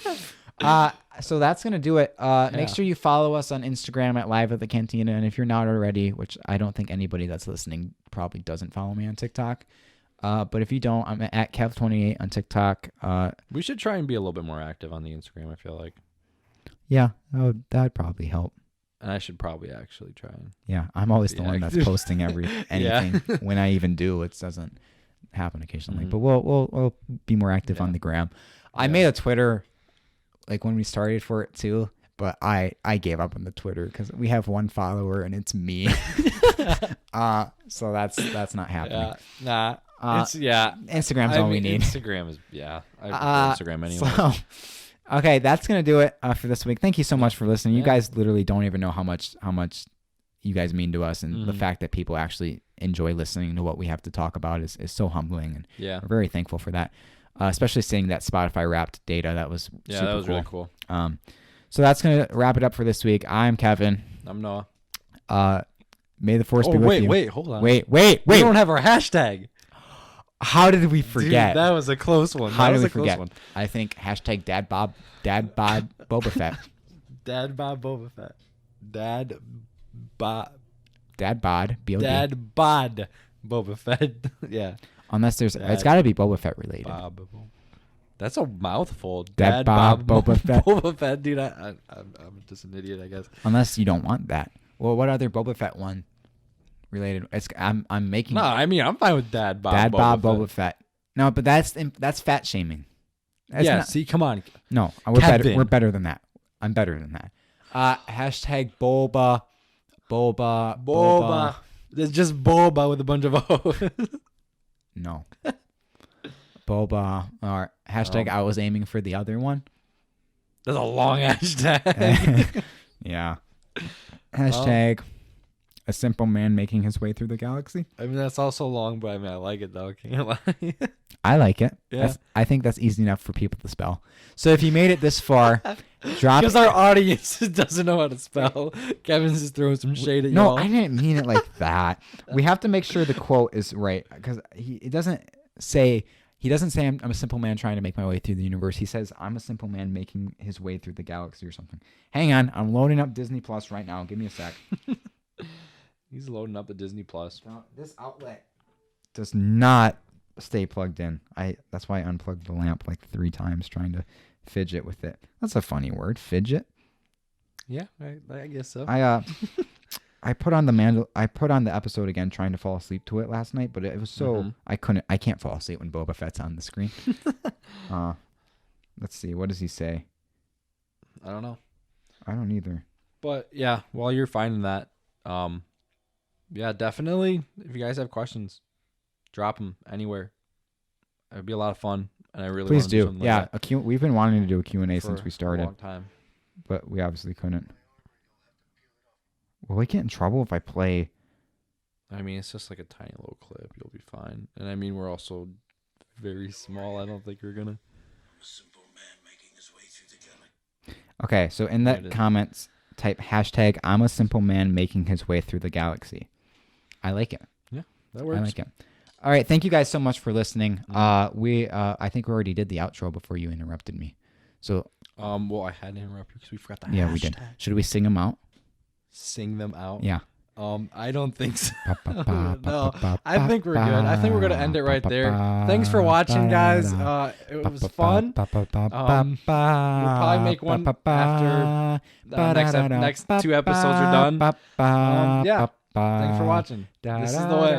So that's going to do it. Make sure you follow us on Instagram at Live at the Cantina. And if you're not already, which I don't think anybody that's listening probably doesn't follow me on TikTok. But if you don't, I'm at Kev28 on TikTok. We should try and be a little bit more active on the Instagram, I feel like. Yeah, that'd probably help. And I should probably actually try. Yeah, I'm always the one that's posting anything. When I even do, it doesn't happen occasionally. But we'll be more active on the gram. I made a Twitter like when we started for it too, but I gave up on the Twitter because we have one follower and it's me. So that's not happening. Instagram's all we need. Instagram is I prefer Instagram anyway. So, okay, that's gonna do it for this week. Thank you so much for listening. You guys literally don't even know how much you guys mean to us, and the fact that people actually enjoy listening to what we have to talk about is so humbling, and we're very thankful for that. Especially seeing that Spotify Wrapped data, that was super that was cool. really cool. So that's gonna wrap it up for this week. I'm Kevin. I'm Noah. May the force be with you. Wait, hold on. Wait. We don't have our hashtag. How did we forget? Dude, that was a close one. How did we forget? I think hashtag Dad Bod Boba Fett. Dad Bod Boba Fett. Dad Bod B-O-D. Dad Bod Boba Fett. Yeah. Unless it's got to be Boba Fett related. That's a mouthful. Dad Bob Boba Fett. Boba Fett, dude. I'm just an idiot, I guess. Unless you don't want that. Well, what other Boba Fett one related? I'm making. No, I mean I'm fine with Dad Bob. Boba Fett. No, but that's fat shaming. See, come on. No, we're better. We're better than that. I'm better than that. Hashtag Boba. It's just Boba with a bunch of O's. No. Boba. Or hashtag I was aiming for the other one. That's a long hashtag. Yeah. Hashtag A simple man making his way through the galaxy. I mean, that's also long, but I mean, I like it though. Can't lie. I like it. Yeah. I think that's easy enough for people to spell. So if you made it this far, drop. Because our audience doesn't know how to spell. Kevin's just throwing some shade at you. No, all. I didn't mean it like that. We have to make sure the quote is right because he doesn't say I'm a simple man trying to make my way through the universe. He says I'm a simple man making his way through the galaxy or something. Hang on, I'm loading up Disney Plus right now. Give me a sec. He's loading up the Disney Plus. This outlet does not stay plugged in. That's why I unplugged the lamp like 3 times trying to fidget with it. That's a funny word, fidget. Yeah, I guess so. I put on the episode again trying to fall asleep to it last night, but it was so I can't fall asleep when Boba Fett's on the screen. Let's see, what does he say? I don't know. I don't either. But yeah, while you're finding that, yeah, definitely. If you guys have questions, drop them anywhere. It'd be a lot of fun, and I really please want to do. something Yeah, like we've been wanting to do a Q&A that since we for started, a long time. but we obviously couldn't. Will we get in trouble if I play? I mean, it's just like a tiny little clip. You'll be fine. And I mean, we're also very small. I don't think we're gonna. Okay, so in the comments, type hashtag I'm a simple man making his way through the galaxy. I like it. Yeah, that works. I like it. All right, thank you guys so much for listening. I think we already did the outro before you interrupted me. So well, I had to interrupt you because we forgot the yeah, hashtag. we did. Should we sing them out? Sing them out. Yeah. I don't think so. No, I think we're good. I think we're gonna end it right there. Thanks for watching, guys. It was fun. We'll probably make one after the next 2 episodes are done. Yeah. Thanks for watching. This is the way.